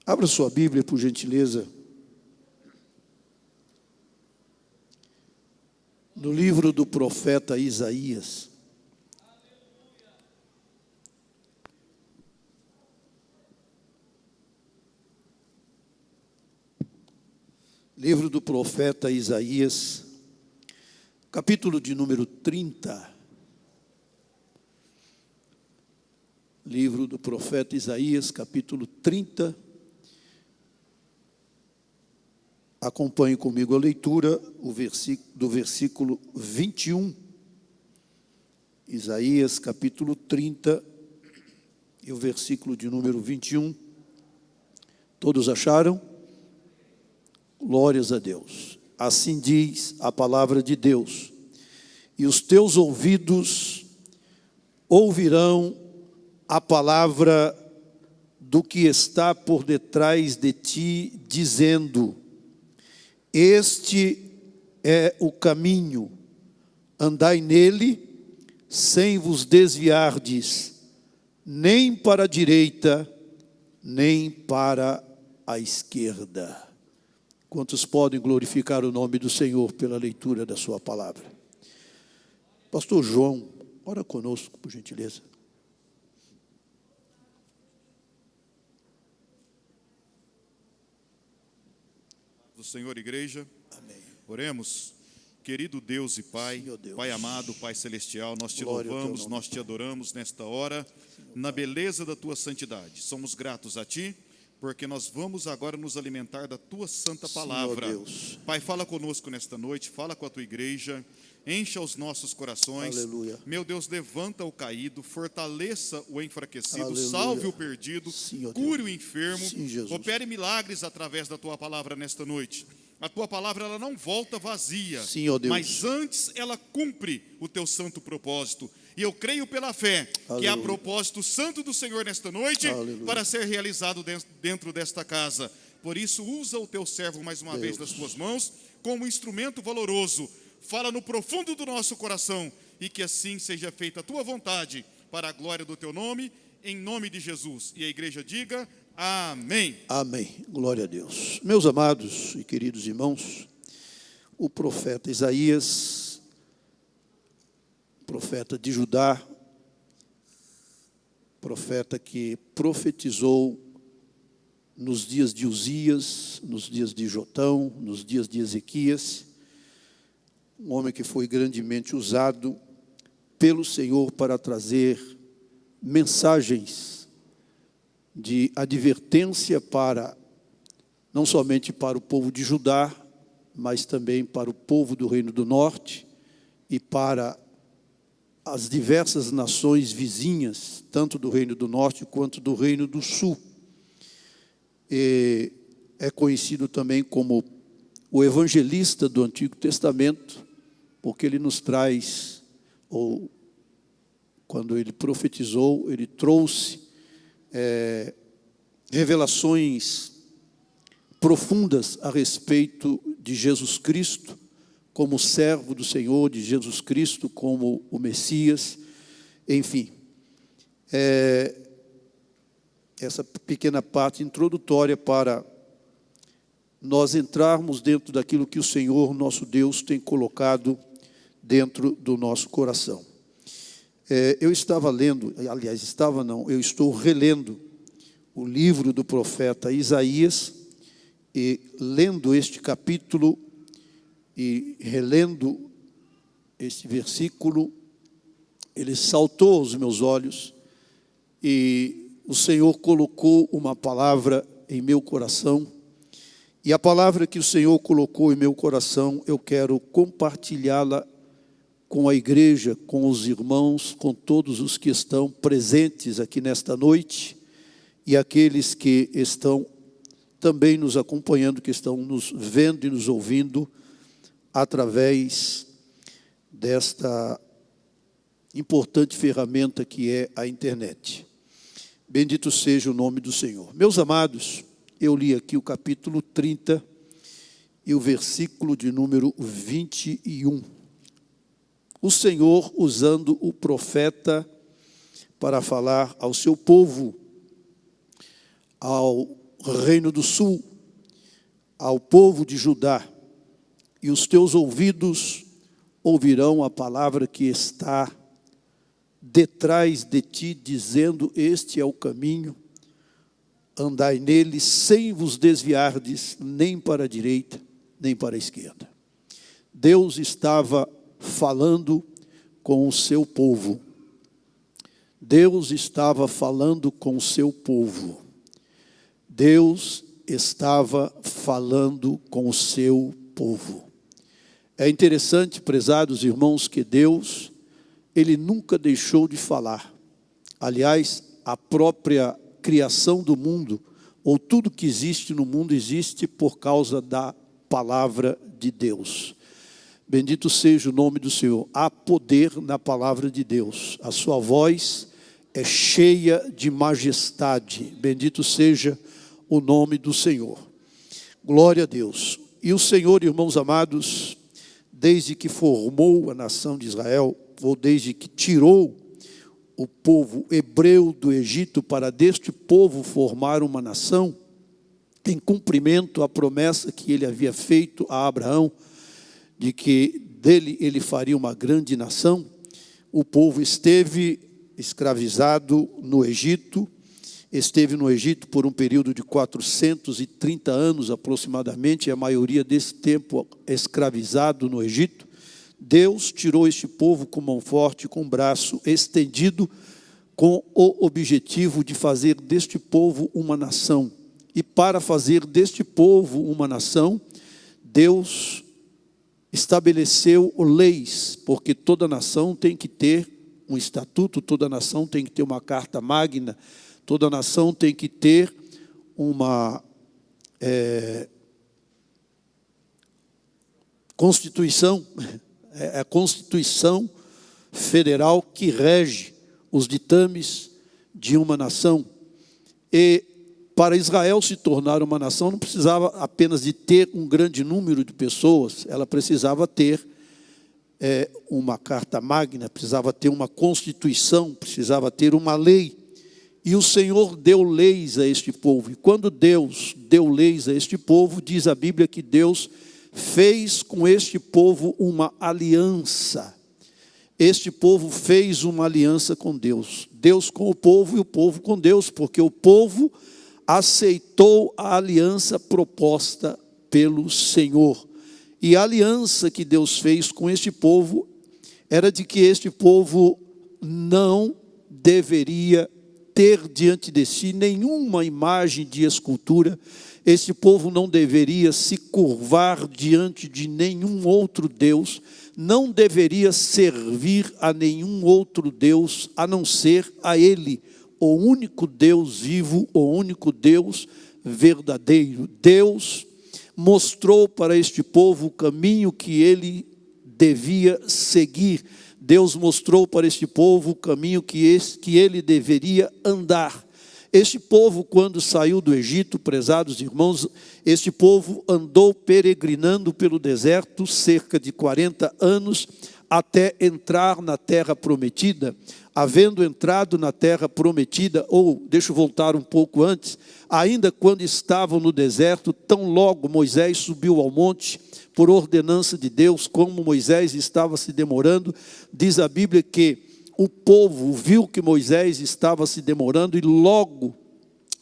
Abra sua Bíblia, por gentileza, no livro do profeta Isaías. Livro do profeta Isaías, capítulo de número 30. Livro do profeta Isaías, capítulo 30. Acompanhe comigo a leitura do versículo 21. Isaías, capítulo 30, e o versículo de número 21. Todos acharam? Glórias a Deus. Assim diz a palavra de Deus: e os teus ouvidos ouvirão a palavra do que está por detrás de ti, dizendo: este é o caminho, andai nele, sem vos desviardes, nem para a direita, nem para a esquerda. Quantos podem glorificar o nome do Senhor pela leitura da sua palavra? Pastor João, ora conosco, por gentileza. Do Senhor, igreja. Amém. Oremos. Querido Deus e Pai, Senhor Deus, Pai amado, Pai celestial, nós te glória ao teu louvamos, nome, nós te adoramos nesta hora, na beleza da tua santidade. Somos gratos a ti, porque nós vamos agora nos alimentar da tua santa palavra. Senhor Deus. Pai, fala conosco nesta noite, fala com a tua igreja, encha os nossos corações. Aleluia. Meu Deus, levanta o caído, fortaleça o enfraquecido, Aleluia. salve o perdido, Sim, ó cure Deus. o enfermo, Sim, Jesus. opere milagres através da tua palavra nesta noite. A tua palavra ela não volta vazia, Sim, ó Deus. mas antes ela cumpre o teu santo propósito. E eu creio pela fé que há Aleluia. propósito santo do Senhor nesta noite, Aleluia. para ser realizado dentro desta casa. Por isso, usa o teu servo mais uma vez nas tuas mãos, como instrumento valoroso. Fala no profundo do nosso coração, e que assim seja feita a tua vontade, para a glória do teu nome, em nome de Jesus. E a igreja diga: amém. Amém. Glória a Deus. Meus amados e queridos irmãos, o profeta Isaías, profeta de Judá, profeta que profetizou nos dias de Uzias, nos dias de Jotão, nos dias de Ezequias, um homem que foi grandemente usado pelo Senhor para trazer mensagens de advertência não somente para o povo de Judá, mas também para o povo do Reino do Norte e para as diversas nações vizinhas, tanto do Reino do Norte quanto do Reino do Sul. E é conhecido também como o evangelista do Antigo Testamento, porque ele nos traz, ou quando ele profetizou, ele trouxe revelações profundas a respeito de Jesus Cristo, como servo do Senhor, de Jesus Cristo como o Messias, enfim. Essa pequena parte introdutória para nós entrarmos dentro daquilo que o Senhor, nosso Deus, tem colocado dentro do nosso coração. Eu estava lendo, aliás, eu estou relendo o livro do profeta Isaías, e lendo este capítulo e relendo este versículo, ele saltou aos meus olhos e o Senhor colocou uma palavra em meu coração, e a palavra que o Senhor colocou em meu coração, eu quero compartilhá-la com a igreja, com os irmãos, com todos os que estão presentes aqui nesta noite e aqueles que estão também nos acompanhando, que estão nos vendo e nos ouvindo através desta importante ferramenta que é a internet. Bendito seja o nome do Senhor. Meus amados, eu li aqui o capítulo 30 e o versículo de número 21. O Senhor usando o profeta para falar ao seu povo, ao reino do sul, ao povo de Judá, e os teus ouvidos ouvirão a palavra que está detrás de ti, dizendo: este é o caminho, andai nele, sem vos desviardes, nem para a direita, nem para a esquerda. Deus estava falando com o seu povo. Deus estava falando com o seu povo. Deus estava falando com o seu povo. É interessante, prezados irmãos, que Deus, Ele nunca deixou de falar. Aliás, a própria criação do mundo, ou tudo que existe no mundo, existe por causa da palavra de Deus. Bendito seja o nome do Senhor. Há poder na palavra de Deus. A sua voz é cheia de majestade. Bendito seja o nome do Senhor. Glória a Deus. E o Senhor, irmãos amados, desde que formou a nação de Israel, ou desde que tirou o povo hebreu do Egito para deste povo formar uma nação, em cumprimento à promessa que ele havia feito a Abraão, de que dele ele faria uma grande nação, o povo esteve escravizado no Egito, esteve no Egito por um período de 430 anos aproximadamente, a maioria desse tempo escravizado no Egito. Deus tirou este povo com mão forte, com braço estendido, com o objetivo de fazer deste povo uma nação. E para fazer deste povo uma nação, Deus estabeleceu leis, porque toda nação tem que ter um estatuto, toda nação tem que ter uma carta magna, toda nação tem que ter uma Constituição. É a Constituição Federal que rege os ditames de uma nação. E para Israel se tornar uma nação, não precisava apenas de ter um grande número de pessoas, ela precisava ter uma carta magna, precisava ter uma constituição, precisava ter uma lei. E o Senhor deu leis a este povo. E quando Deus deu leis a este povo, diz a Bíblia que Deus fez com este povo uma aliança. Este povo fez uma aliança com Deus. Deus com o povo e o povo com Deus, porque o povo aceitou a aliança proposta pelo Senhor. E a aliança que Deus fez com este povo era de que este povo não deveria ter diante de si nenhuma imagem de escultura. Este povo não deveria se curvar diante de nenhum outro Deus, não deveria servir a nenhum outro Deus, a não ser a Ele, o único Deus vivo, o único Deus verdadeiro. Deus mostrou para este povo o caminho que ele devia seguir. Deus mostrou para este povo o caminho que ele deveria andar. Este povo, quando saiu do Egito, prezados irmãos, este povo andou peregrinando pelo deserto cerca de 40 anos até entrar na terra prometida. Havendo entrado na terra prometida, ou deixa eu voltar um pouco antes, ainda quando estavam no deserto, tão logo Moisés subiu ao monte, por ordenança de Deus, como Moisés estava se demorando, diz a Bíblia que o povo viu que Moisés estava se demorando e logo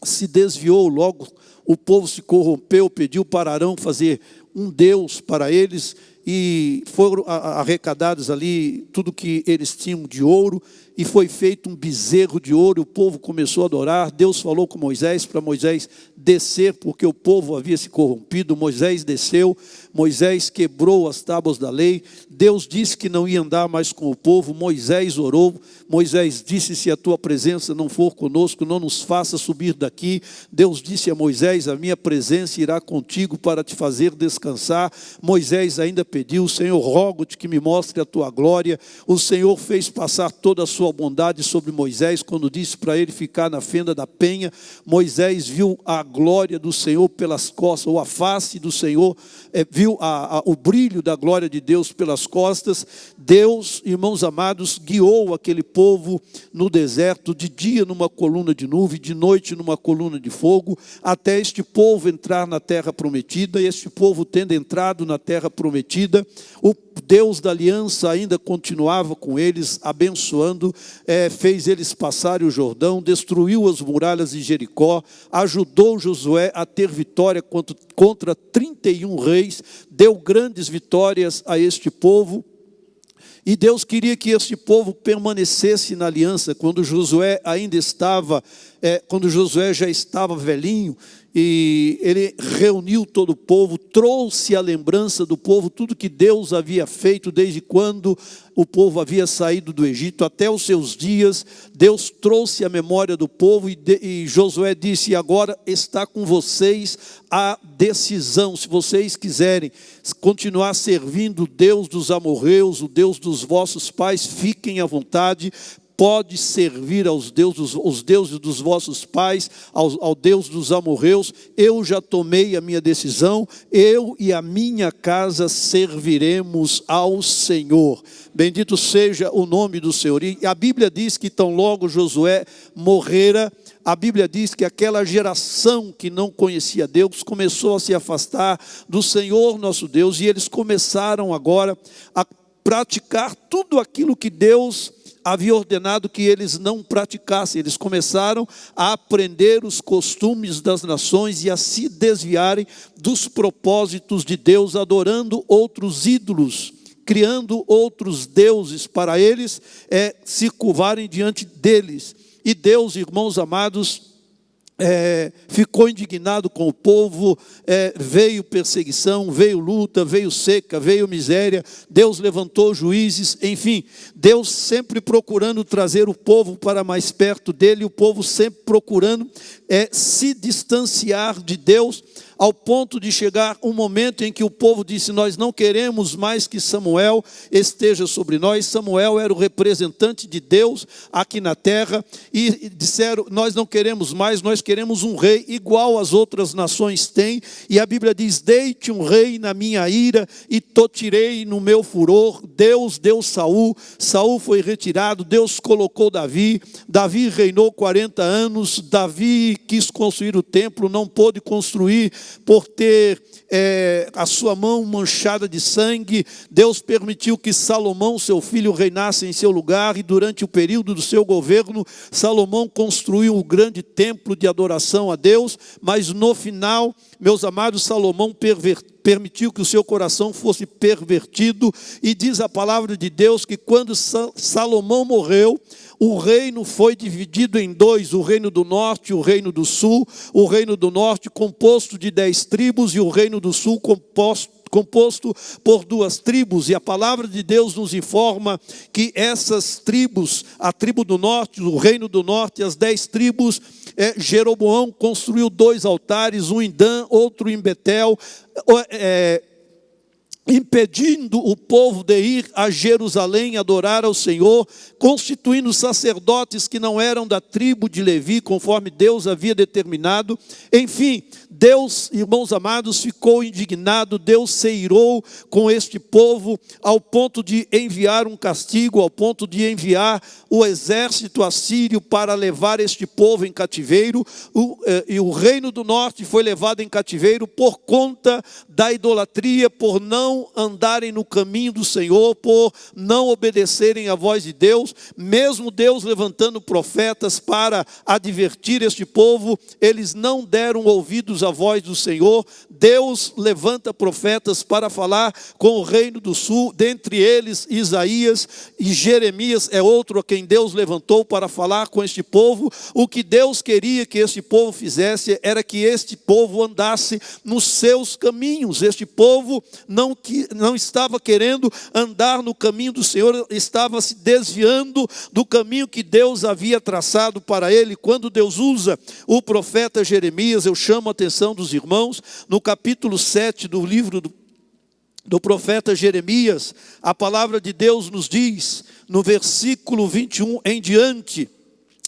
se desviou, logo o povo se corrompeu, pediu para Arão fazer um Deus para eles, e foram arrecadados ali tudo que eles tinham de ouro, e foi feito um bezerro de ouro, o povo começou a adorar. Deus falou com Moisés, para Moisés descer, porque o povo havia se corrompido. Moisés desceu, Moisés quebrou as tábuas da lei, Deus disse que não ia andar mais com o povo. Moisés orou, Moisés disse: se a tua presença não for conosco, não nos faça subir daqui. Deus disse a Moisés: a minha presença irá contigo para te fazer descansar. Moisés ainda pediu: Senhor, rogo-te que me mostre a tua glória. O Senhor fez passar toda a sua bondade sobre Moisés, quando disse para ele ficar na fenda da penha. Moisés viu a glória do Senhor pelas costas, ou a face do Senhor, viu o brilho da glória de Deus pelas costas. Deus, irmãos amados, guiou aquele povo no deserto, de dia numa coluna de nuvem, de noite numa coluna de fogo, até este povo entrar na terra prometida. E este povo, tendo entrado na terra prometida, o Deus da aliança ainda continuava com eles, abençoando, fez eles passarem o Jordão, destruiu as muralhas de Jericó, ajudou Josué a ter vitória contra 31 reis, deu grandes vitórias a este povo. E Deus queria que este povo permanecesse na aliança. Quando Josué já estava velhinho, e ele reuniu todo o povo, trouxe a lembrança do povo, tudo que Deus havia feito desde quando o povo havia saído do Egito até os seus dias. Deus trouxe a memória do povo e Josué disse: agora está com vocês a decisão. Se vocês quiserem continuar servindo o Deus dos amorreus, o Deus dos vossos pais, fiquem à vontade. Pode servir os deuses dos vossos pais, ao Deus dos amorreus. Eu já tomei a minha decisão, eu e a minha casa serviremos ao Senhor. Bendito seja o nome do Senhor. E a Bíblia diz que tão logo Josué morrera, a Bíblia diz que aquela geração que não conhecia Deus começou a se afastar do Senhor nosso Deus, e eles começaram agora a praticar tudo aquilo que Deus havia ordenado que eles não praticassem. Eles começaram a aprender os costumes das nações e a se desviarem dos propósitos de Deus, adorando outros ídolos, criando outros deuses para eles se curvarem diante deles. E Deus, irmãos amados, ficou indignado com o povo. Veio perseguição, veio luta, veio seca, veio miséria. Deus levantou juízes, enfim, Deus sempre procurando trazer o povo para mais perto dele, o povo sempre procurando se distanciar de Deus, ao ponto de chegar um momento em que o povo disse: nós não queremos mais que Samuel esteja sobre nós. Samuel era o representante de Deus aqui na terra, e disseram: nós não queremos mais, nós queremos um rei igual as outras nações têm. E a Bíblia diz: deite um rei na minha ira e tirei no meu furor. Deus deu Saul, Saul foi retirado, Deus colocou Davi reinou 40 anos, Davi quis construir o templo, não pôde construir por ter a sua mão manchada de sangue. Deus permitiu que Salomão, seu filho, reinasse em seu lugar, e durante o período do seu governo, Salomão construiu um grande templo de adoração a Deus, mas no final, meus amados, Salomão permitiu que o seu coração fosse pervertido, e diz a palavra de Deus que quando Salomão morreu, o reino foi dividido em dois: o reino do norte e o reino do sul. O reino do norte composto de 10 tribos, e o reino do sul composto por 2 tribos. E a palavra de Deus nos informa que essas tribos, a tribo do norte, o reino do norte, as 10 tribos, Jeroboão construiu 2 altares, um em Dan, outro em Betel, impedindo o povo de ir a Jerusalém adorar ao Senhor, constituindo sacerdotes que não eram da tribo de Levi, conforme Deus havia determinado. Enfim, Deus, irmãos amados, ficou indignado. Deus se irou com este povo, ao ponto de enviar um castigo, ao ponto de enviar o exército assírio para levar este povo em cativeiro. E o reino do norte foi levado em cativeiro por conta da idolatria, por não andarem no caminho do Senhor, por não obedecerem à voz de Deus. Mesmo Deus levantando profetas para advertir este povo, eles não deram ouvidos à voz do Senhor. Deus levanta profetas para falar com o reino do sul, dentre eles Isaías, e Jeremias é outro a quem Deus levantou para falar com este povo. O que Deus queria que este povo fizesse era que este povo andasse nos seus caminhos. Este povo não estava querendo andar no caminho do Senhor, estava se desviando do caminho que Deus havia traçado para ele. Quando Deus usa o profeta Jeremias, eu chamo a atenção dos irmãos, no capítulo 7 do livro do profeta Jeremias, a palavra de Deus nos diz, no versículo 21 em diante,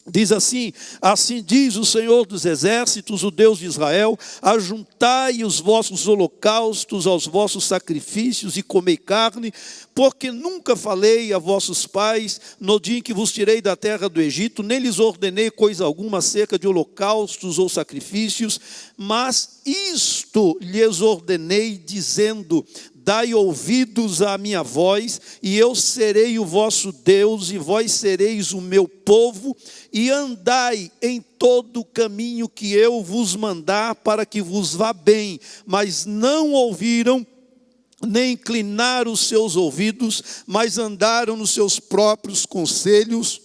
diz assim: assim diz o Senhor dos exércitos, o Deus de Israel: ajuntai os vossos holocaustos aos vossos sacrifícios e comei carne, porque nunca falei a vossos pais no dia em que vos tirei da terra do Egito, nem lhes ordenei coisa alguma acerca de holocaustos ou sacrifícios, mas isto lhes ordenei, dizendo: dai ouvidos à minha voz, e eu serei o vosso Deus, e vós sereis o meu povo, e andai em todo o caminho que eu vos mandar, para que vos vá bem. Mas não ouviram, nem inclinaram os seus ouvidos, mas andaram nos seus próprios conselhos,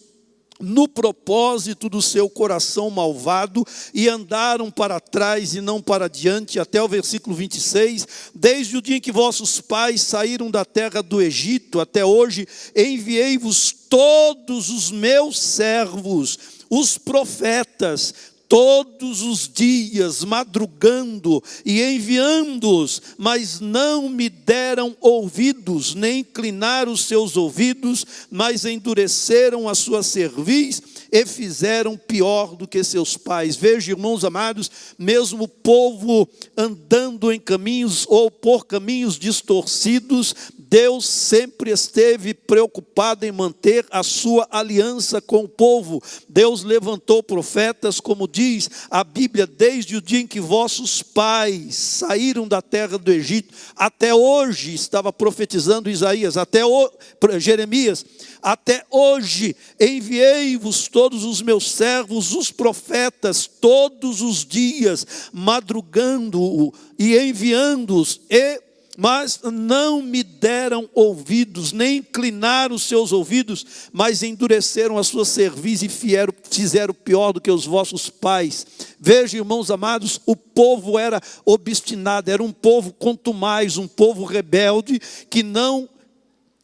no propósito do seu coração malvado, e andaram para trás e não para diante, até o versículo 26, desde o dia em que vossos pais saíram da terra do Egito, até hoje, enviei-vos todos os meus servos, os profetas, todos os dias, madrugando e enviando-os, mas não me deram ouvidos, nem inclinaram os seus ouvidos, mas endureceram a sua cerviz e fizeram pior do que seus pais. Veja, irmãos amados, mesmo o povo andando em caminhos ou por caminhos distorcidos, Deus sempre esteve preocupado em manter a sua aliança com o povo. Deus levantou profetas, como diz a Bíblia, desde o dia em que vossos pais saíram da terra do Egito, até hoje, estava profetizando Isaías, Jeremias, até hoje enviei-vos todos os meus servos, os profetas, todos os dias, madrugando e enviando-os, mas não me deram ouvidos, nem inclinaram os seus ouvidos, mas endureceram a sua cerviz e fizeram pior do que os vossos pais. Veja, irmãos amados, o povo era obstinado, era um povo contumaz, um povo rebelde, que não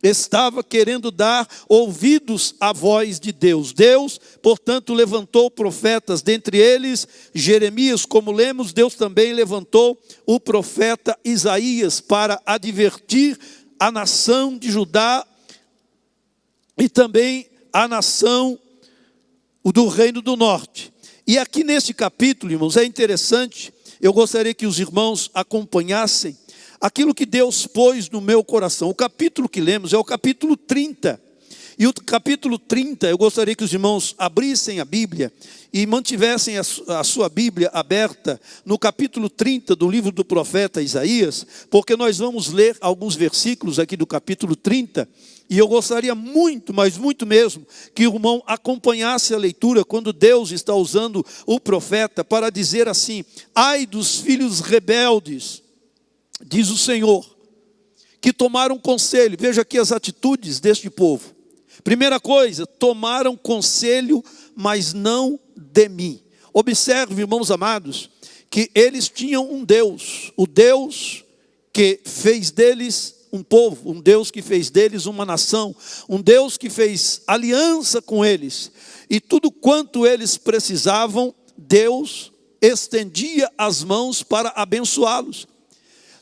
estava querendo dar ouvidos à voz de Deus. Deus, portanto, levantou profetas, dentre eles Jeremias, como lemos. Deus também levantou o profeta Isaías para advertir a nação de Judá e também a nação do Reino do Norte. E aqui neste capítulo, irmãos, é interessante, eu gostaria que os irmãos acompanhassem aquilo que Deus pôs no meu coração. O capítulo que lemos é o capítulo 30. E o capítulo 30, eu gostaria que os irmãos abrissem a Bíblia e mantivessem a sua Bíblia aberta no capítulo 30 do livro do profeta Isaías, porque nós vamos ler alguns versículos aqui do capítulo 30, e eu gostaria muito, mas muito mesmo, que o irmão acompanhasse a leitura, quando Deus está usando o profeta para dizer assim: ai dos filhos rebeldes, diz o Senhor, que tomaram conselho. Veja aqui as atitudes deste povo. Primeira coisa, tomaram conselho, mas não de mim. Observe, irmãos amados, que eles tinham um Deus, o Deus que fez deles um povo, um Deus que fez deles uma nação, um Deus que fez aliança com eles, e tudo quanto eles precisavam, Deus estendia as mãos para abençoá-los.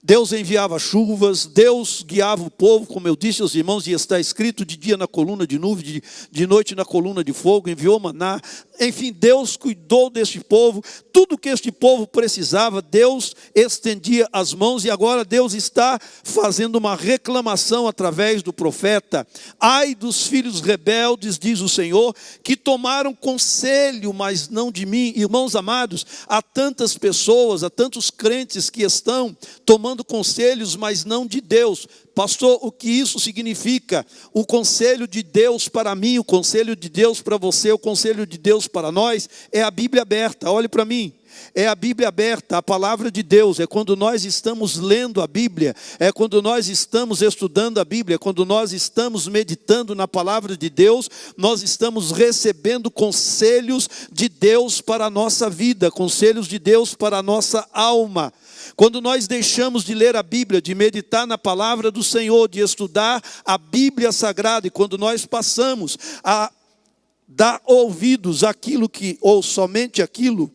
Deus enviava chuvas, Deus guiava o povo, como eu disse aos irmãos, e está escrito: de dia na coluna de nuvem, de noite na coluna de fogo, enviou maná. Enfim, Deus cuidou deste povo, tudo que este povo precisava, Deus estendia as mãos, e agora Deus está fazendo uma reclamação através do profeta. Ai dos filhos rebeldes, diz o Senhor, que tomaram conselho, mas não de mim. Irmãos amados, há tantas pessoas, há tantos crentes que estão tomando conselhos, mas não de Deus. Pastor, o que isso significa? O conselho de Deus para mim, o conselho de Deus para você, o conselho de Deus para nós é a Bíblia aberta. Olhe para mim. É a Bíblia aberta, a palavra de Deus. É quando nós estamos lendo a Bíblia, é quando nós estamos estudando a Bíblia, quando nós estamos meditando na palavra de Deus, nós estamos recebendo conselhos de Deus para a nossa vida, conselhos de Deus para a nossa alma. Quando nós deixamos de ler a Bíblia, de meditar na palavra do Senhor, de estudar a Bíblia Sagrada, e quando nós passamos a dar ouvidos àquilo que, ou somente aquilo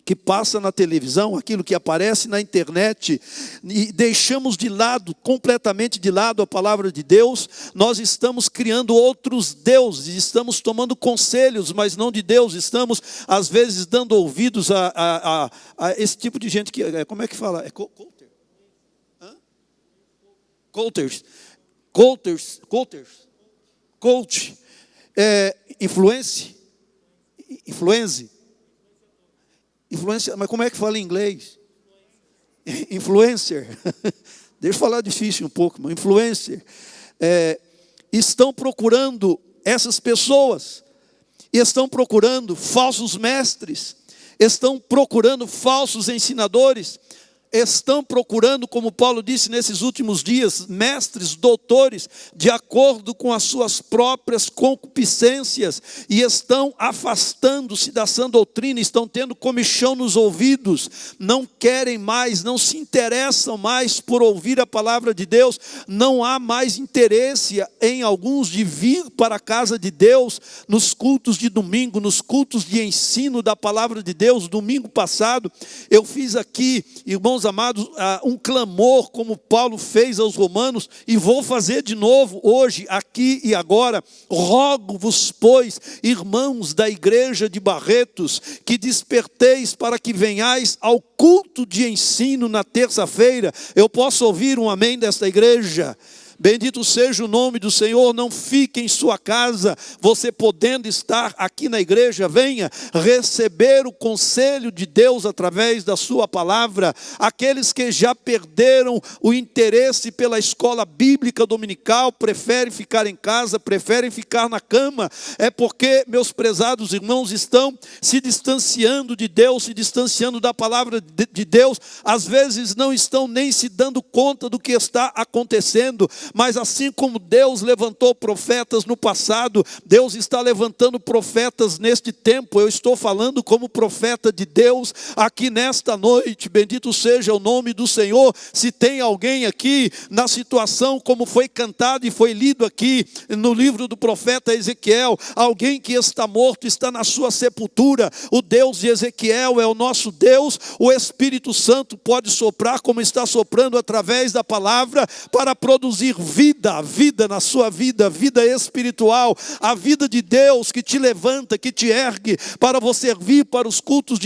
que passa na televisão, aquilo que aparece na internet, e deixamos de lado, completamente de lado a palavra de Deus, nós estamos criando outros deuses, estamos tomando conselhos, mas não de Deus, estamos às vezes dando ouvidos a esse tipo de gente que, como é que fala? É Coulter? Coach, influência, mas como é que fala em inglês? Influencer. Deixa eu falar difícil um pouco, mas influencer. Estão procurando essas pessoas, estão procurando falsos mestres, estão procurando falsos ensinadores, estão procurando, como Paulo disse nesses últimos dias, mestres, doutores, de acordo com as suas próprias concupiscências, e estão afastando-se da sã doutrina, estão tendo comichão nos ouvidos, não querem mais, não se interessam mais por ouvir a palavra de Deus, não há mais interesse em alguns de vir para a casa de Deus, nos cultos de domingo, nos cultos de ensino da palavra de Deus. Domingo passado, eu fiz aqui, irmãos amados, um clamor como Paulo fez aos romanos, e vou fazer de novo hoje, aqui e agora. Rogo-vos, pois, irmãos da igreja de Barretos, que desperteis para que venhais ao culto de ensino na terça-feira. Eu posso ouvir um amém desta igreja? Bendito seja o nome do Senhor. Não fique em sua casa, você podendo estar aqui na igreja, venha receber o conselho de Deus através da sua palavra. Aqueles que já perderam o interesse pela escola bíblica dominical, preferem ficar em casa, preferem ficar na cama, é porque, meus prezados irmãos, estão se distanciando de Deus, se distanciando da palavra de Deus, às vezes não estão nem se dando conta do que está acontecendo. Mas assim como Deus levantou profetas no passado, Deus está levantando profetas neste tempo. Eu estou falando como profeta de Deus aqui nesta noite. Bendito seja o nome do Senhor. Se tem alguém aqui na situação como foi cantado e foi lido aqui no livro do profeta Ezequiel, alguém que está morto, está na sua sepultura, o Deus de Ezequiel é o nosso Deus. O Espírito Santo pode soprar como está soprando através da palavra para produzir vida na sua vida, vida espiritual, a vida de Deus que te levanta, que te ergue para você vir para os cultos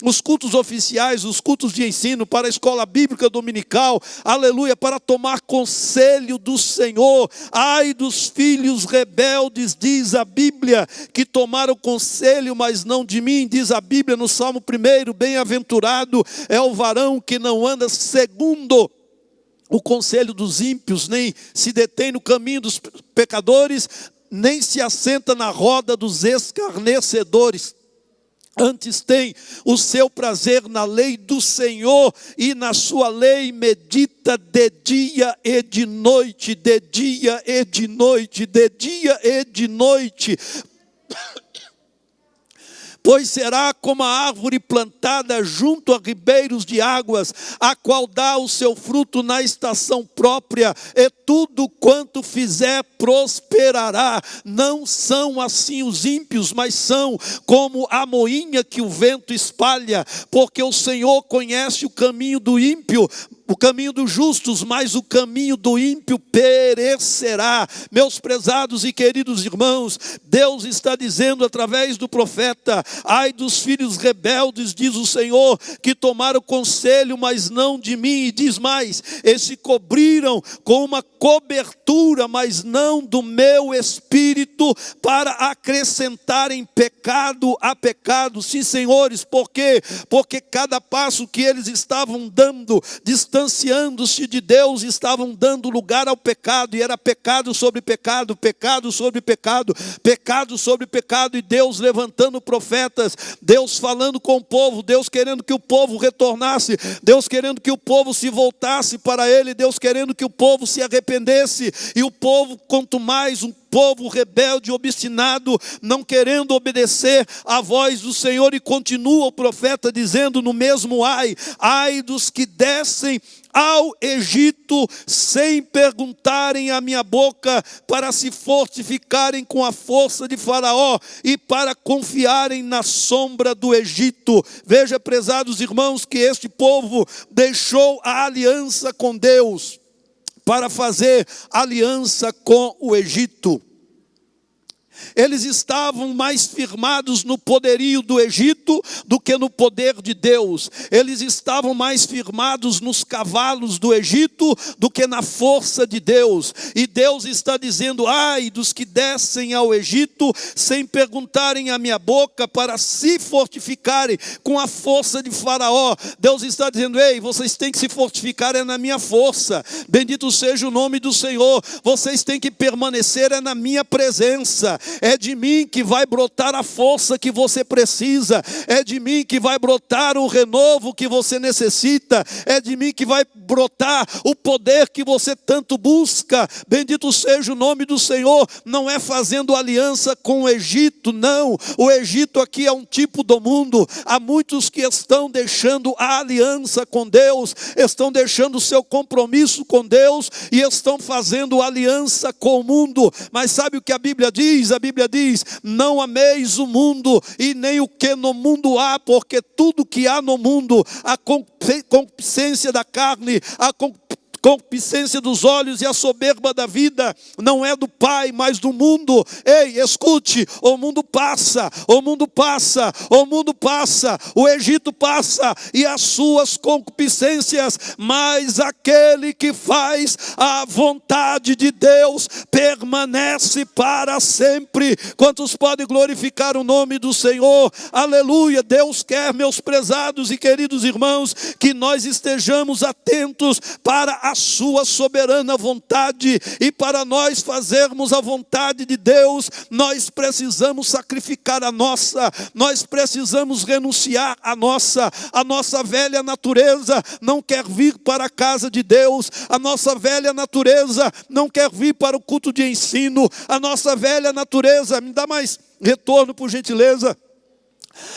os cultos oficiais, os cultos de ensino, para a escola bíblica dominical, aleluia, para tomar conselho do Senhor. Ai dos filhos rebeldes, diz a Bíblia, que tomaram conselho, mas não de mim, diz a Bíblia no Salmo 1, bem-aventurado é o varão que não anda segundo o conselho dos ímpios, nem se detém no caminho dos pecadores, nem se assenta na roda dos escarnecedores. Antes tem o seu prazer na lei do Senhor, e na sua lei medita de dia e de noite, de dia e de noite, de dia e de noite. Pois será como a árvore plantada junto a ribeiros de águas, a qual dá o seu fruto na estação própria, e tudo quanto fizer prosperará. Não são assim os ímpios, mas são como a moinha que o vento espalha, porque o Senhor conhece o caminho do ímpio, o caminho dos justos, mas o caminho do ímpio perecerá. Meus prezados e queridos irmãos, Deus está dizendo através do profeta: ai dos filhos rebeldes, diz o Senhor, que tomaram conselho, mas não de mim. E diz mais: e se cobriram com uma cobertura, mas não do meu espírito, para acrescentarem pecado a pecado. Sim, senhores, por quê? Porque cada passo que eles estavam dando, distanciando-se de Deus, estavam dando lugar ao pecado, e era pecado sobre pecado, pecado sobre pecado, pecado sobre pecado, e Deus levantando profetas, Deus falando com o povo, Deus querendo que o povo retornasse, Deus querendo que o povo se voltasse para Ele, Deus querendo que o povo se arrependesse, e o povo, quanto mais um povo rebelde, obstinado, não querendo obedecer à voz do Senhor. E continua o profeta dizendo no mesmo ai dos que descem ao Egito sem perguntarem à minha boca, para se fortificarem com a força de Faraó e para confiarem na sombra do Egito. Veja, prezados irmãos, que este povo deixou a aliança com Deus para fazer aliança com o Egito. Eles estavam mais firmados no poderio do Egito do que no poder de Deus. Eles estavam mais firmados nos cavalos do Egito do que na força de Deus. E Deus está dizendo: ai dos que descem ao Egito sem perguntarem à minha boca, para se fortificarem com a força de Faraó. Deus está dizendo: ei, vocês têm que se fortificar na minha força. Bendito seja o nome do Senhor. Vocês têm que permanecer na minha presença. É de mim que vai brotar a força que você precisa. É de mim que vai brotar o renovo que você necessita. É de mim que vai brotar o poder que você tanto busca. Bendito seja o nome do Senhor. Não é fazendo aliança com o Egito, não. O Egito aqui é um tipo do mundo. Há muitos que estão deixando a aliança com Deus, estão deixando o seu compromisso com Deus e estão fazendo aliança com o mundo. Mas sabe o que a Bíblia diz? A Bíblia diz: não ameis o mundo e nem o que no mundo há, porque tudo que há no mundo, a concupiscência da carne, a concupiscência dos olhos e a soberba da vida, não é do Pai, mas do mundo. Ei, escute, o mundo passa, o mundo passa, o mundo passa, o Egito passa e as suas concupiscências, mas aquele que faz a vontade de Deus permanece para sempre. Quantos podem glorificar o nome do Senhor? Aleluia. Deus quer, meus prezados e queridos irmãos, que nós estejamos atentos para a sua soberana vontade. E para nós fazermos a vontade de Deus, nós precisamos sacrificar a nossa, nós precisamos renunciar a nossa velha natureza não quer vir para a casa de Deus, a nossa velha natureza não quer vir para o culto de ensino, a nossa velha natureza, me dá mais retorno por gentileza.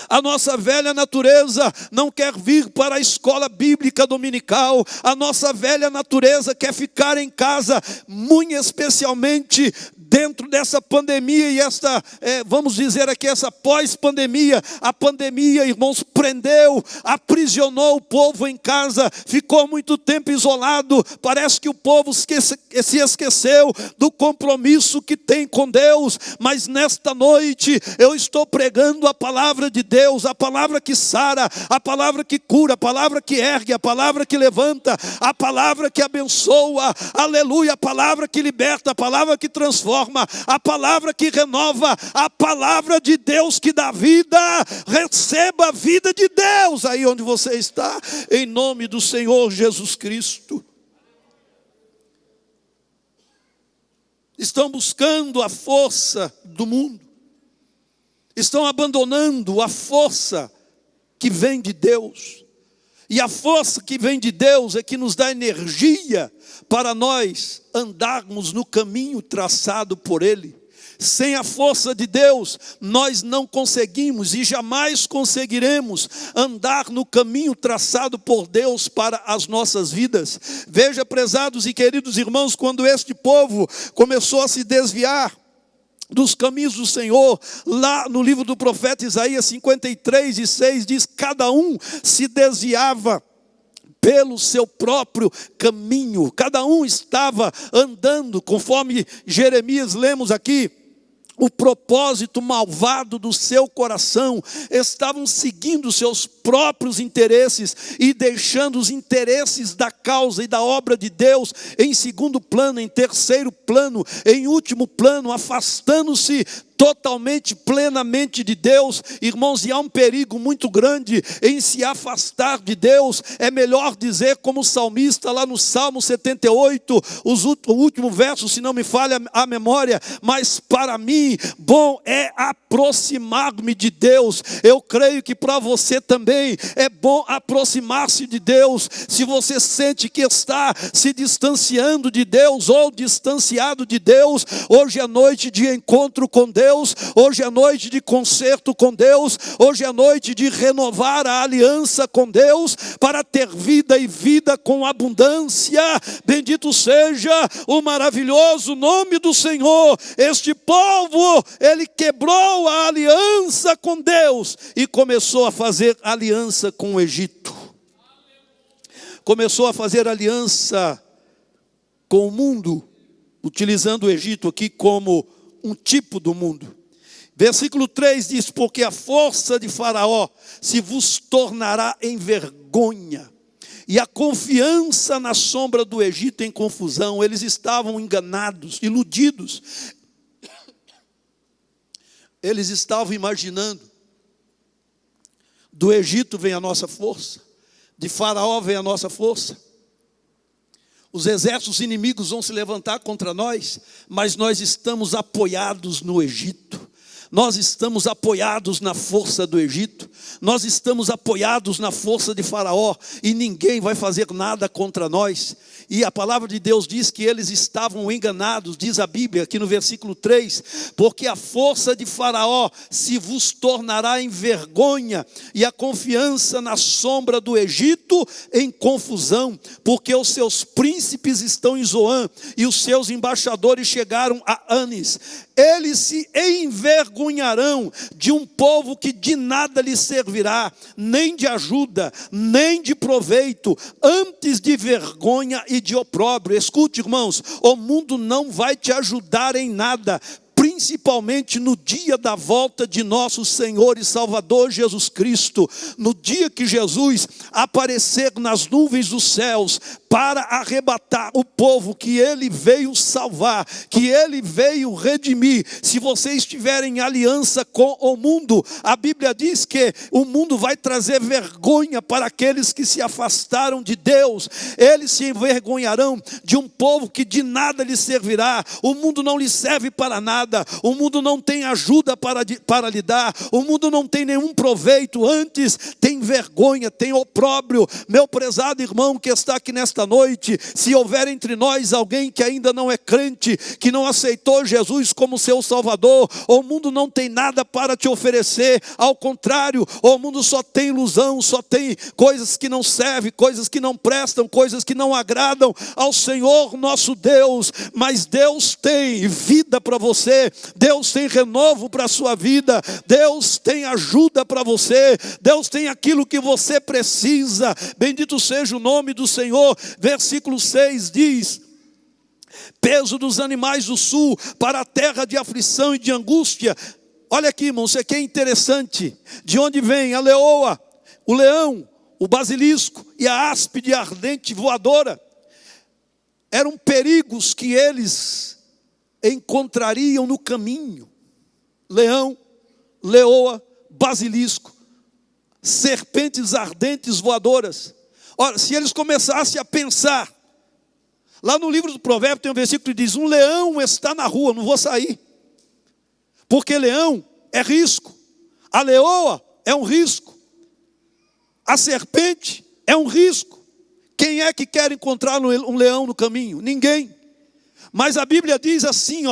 A nossa velha natureza não quer vir para a escola bíblica dominical. A nossa velha natureza quer ficar em casa, muito especialmente dentro dessa pandemia e esta, vamos dizer aqui, essa pós-pandemia. A pandemia, irmãos, prendeu, aprisionou o povo em casa, ficou muito tempo isolado. Parece que o povo se esqueceu do compromisso que tem com Deus. Mas nesta noite eu estou pregando a palavra de Deus, a palavra que sara, a palavra que cura, a palavra que ergue, a palavra que levanta, a palavra que abençoa, aleluia, a palavra que liberta, a palavra que transforma, a palavra que renova, a palavra de Deus que dá vida. Receba a vida de Deus aí onde você está, em nome do Senhor Jesus Cristo. Estão buscando a força do mundo, estão abandonando a força que vem de Deus. E a força que vem de Deus é que nos dá energia para nós andarmos no caminho traçado por Ele. Sem a força de Deus, nós não conseguimos e jamais conseguiremos andar no caminho traçado por Deus para as nossas vidas. Veja, prezados e queridos irmãos, quando este povo começou a se desviar dos caminhos do Senhor, lá no livro do profeta Isaías 53:6 diz: cada um se desviava pelo seu próprio caminho, cada um estava andando, conforme Jeremias lemos aqui, o propósito malvado do seu coração, estavam seguindo seus próprios interesses e deixando os interesses da causa e da obra de Deus em segundo plano, em terceiro plano, em último plano, afastando-se totalmente, plenamente de Deus, irmãos, e há um perigo muito grande em se afastar de Deus. É melhor dizer como o salmista lá no Salmo 78, o último verso, se não me falha a memória: mas para mim bom é aproximar-me de Deus. Eu creio que para você também é bom aproximar-se de Deus. Se você sente que está se distanciando de Deus ou distanciado de Deus, hoje é noite de encontro com Deus, hoje é noite de concerto com Deus, hoje é noite de renovar a aliança com Deus, para ter vida e vida com abundância. Bendito seja o maravilhoso nome do Senhor. Este povo, ele quebrou a aliança com Deus e começou a fazer aliança com o Egito. Começou a fazer aliança com o mundo, utilizando o Egito aqui como um tipo do mundo. Versículo 3 diz: porque a força de Faraó se vos tornará em vergonha, e a confiança na sombra do Egito em confusão. Eles estavam enganados, iludidos. Eles estavam imaginando: do Egito vem a nossa força, de Faraó vem a nossa força. Os exércitos inimigos vão se levantar contra nós, mas nós estamos apoiados no Egito. Nós estamos apoiados na força do Egito. Nós estamos apoiados na força de Faraó, e ninguém vai fazer nada contra nós. E a palavra de Deus diz que eles estavam enganados, diz a Bíblia aqui no versículo 3, porque a força de Faraó se vos tornará em vergonha, e a confiança na sombra do Egito em confusão, porque os seus príncipes estão em Zoan, e os seus embaixadores chegaram a Anis. Eles se envergonharão de um povo que de nada lhes servirá, nem de ajuda, nem de proveito, antes de vergonha e de opróbrio. Escute, irmãos, o mundo não vai te ajudar em nada, principalmente no dia da volta de nosso Senhor e Salvador Jesus Cristo. No dia que Jesus aparecer nas nuvens dos céus para arrebatar o povo que Ele veio salvar, que Ele veio redimir. Se você estiver em aliança com o mundo, a Bíblia diz que o mundo vai trazer vergonha para aqueles que se afastaram de Deus. Eles se envergonharão de um povo que de nada lhes servirá. O mundo não lhe serve para nada. O mundo não tem ajuda para lhe dar. O mundo não tem nenhum proveito. Antes tem vergonha, tem opróbrio. Meu prezado irmão que está aqui nesta noite, se houver entre nós alguém que ainda não é crente, que não aceitou Jesus como seu Salvador, o mundo não tem nada para te oferecer. Ao contrário, o mundo só tem ilusão, só tem coisas que não servem, coisas que não prestam, coisas que não agradam ao Senhor nosso Deus. Mas Deus tem vida para você, Deus tem renovo para a sua vida, Deus tem ajuda para você, Deus tem aquilo que você precisa. Bendito seja o nome do Senhor. Versículo 6 diz: peso dos animais do sul para a terra de aflição e de angústia. Olha aqui, irmão, isso aqui é interessante. De onde vem a leoa, o leão, o basilisco e a áspide ardente voadora? Eram perigos que eles encontrariam no caminho. Leão, leoa, basilisco, serpentes ardentes voadoras. Ora, se eles começassem a pensar, lá no livro do Provérbio tem um versículo que diz: um leão está na rua, não vou sair. Porque leão é risco, a leoa é um risco, a serpente é um risco. Quem é que quer encontrar um leão no caminho? Ninguém. Mas a Bíblia diz assim,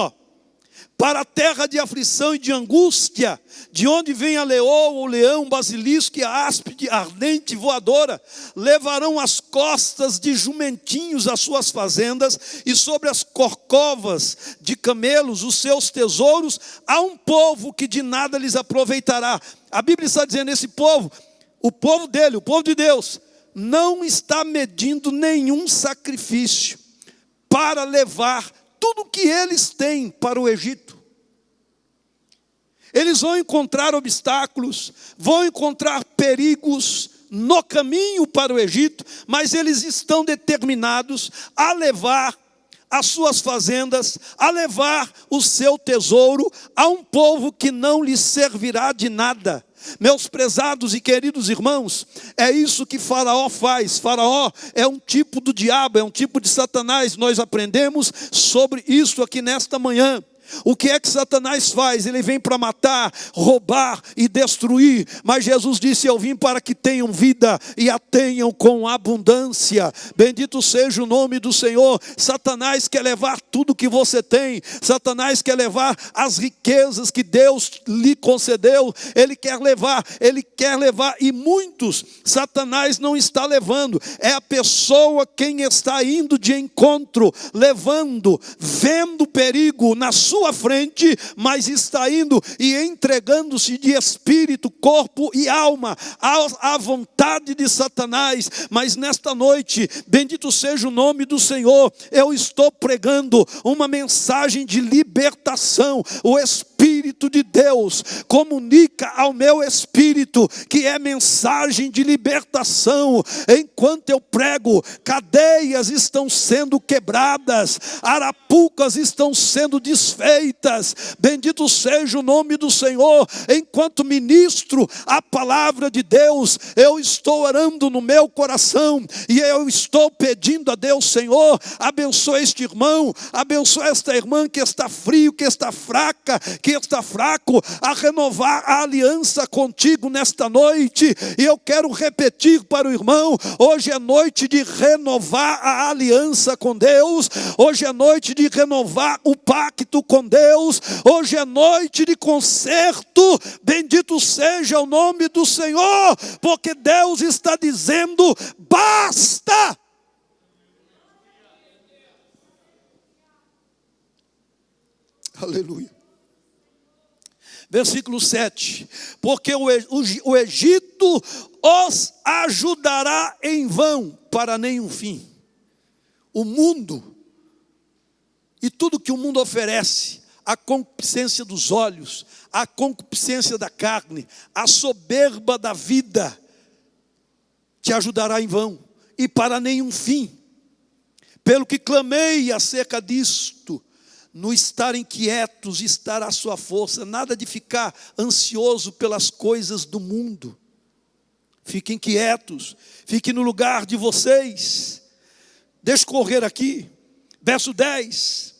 para a terra de aflição e de angústia, de onde vem a leoa, o leão, o basilisco e a áspide ardente voadora, levarão as costas de jumentinhos as suas fazendas, e sobre as corcovas de camelos os seus tesouros. A um povo que de nada lhes aproveitará. A Bíblia está dizendo: esse povo, o povo dele, o povo de Deus, não está medindo nenhum sacrifício para levar tudo que eles têm para o Egito. Eles vão encontrar obstáculos, vão encontrar perigos no caminho para o Egito, mas eles estão determinados a levar as suas fazendas, a levar o seu tesouro a um povo que não lhe servirá de nada. Meus prezados e queridos irmãos, é isso que Faraó faz. Faraó é um tipo do diabo, é um tipo de Satanás. Nós aprendemos sobre isso aqui nesta manhã. O que é que Satanás faz? Ele vem para matar, roubar e destruir. Mas Jesus disse: eu vim para que tenham vida e a tenham com abundância. Bendito seja o nome do Senhor. Satanás quer levar tudo que você tem. Satanás quer levar as riquezas que Deus lhe concedeu. Ele quer levar. E muitos Satanás não está levando. É a pessoa quem está indo de encontro, levando, vendo perigo na sua frente, mas está indo e entregando-se de espírito, corpo e alma à vontade de Satanás. Mas nesta noite, bendito seja o nome do Senhor, eu estou pregando uma mensagem de libertação. O Espírito de Deus comunica ao meu espírito que é mensagem de libertação. Enquanto eu prego, cadeias estão sendo quebradas, arapucas estão sendo desfeitas. Bendito seja o nome do Senhor. Enquanto ministro a palavra de Deus, eu estou orando no meu coração e eu estou pedindo a Deus: Senhor, abençoa este irmão, abençoa esta irmã que está frio, que está fraca, que está fraco, a renovar a aliança contigo nesta noite. E eu quero repetir para o irmão: hoje é noite de renovar a aliança com Deus, hoje é noite de renovar o pacto com Deus, hoje é noite de conserto. Bendito seja o nome do Senhor, porque Deus está dizendo: basta. Aleluia. Versículo 7: porque o Egito os ajudará em vão para nenhum fim. O mundo e tudo que o mundo oferece, a concupiscência dos olhos, a concupiscência da carne, a soberba da vida, te ajudará em vão e para nenhum fim. Pelo que clamei acerca disto, no estar inquietos estará a sua força. Nada de ficar ansioso pelas coisas do mundo. Fiquem quietos, fiquem no lugar de vocês. Deixa eu correr aqui, verso 10.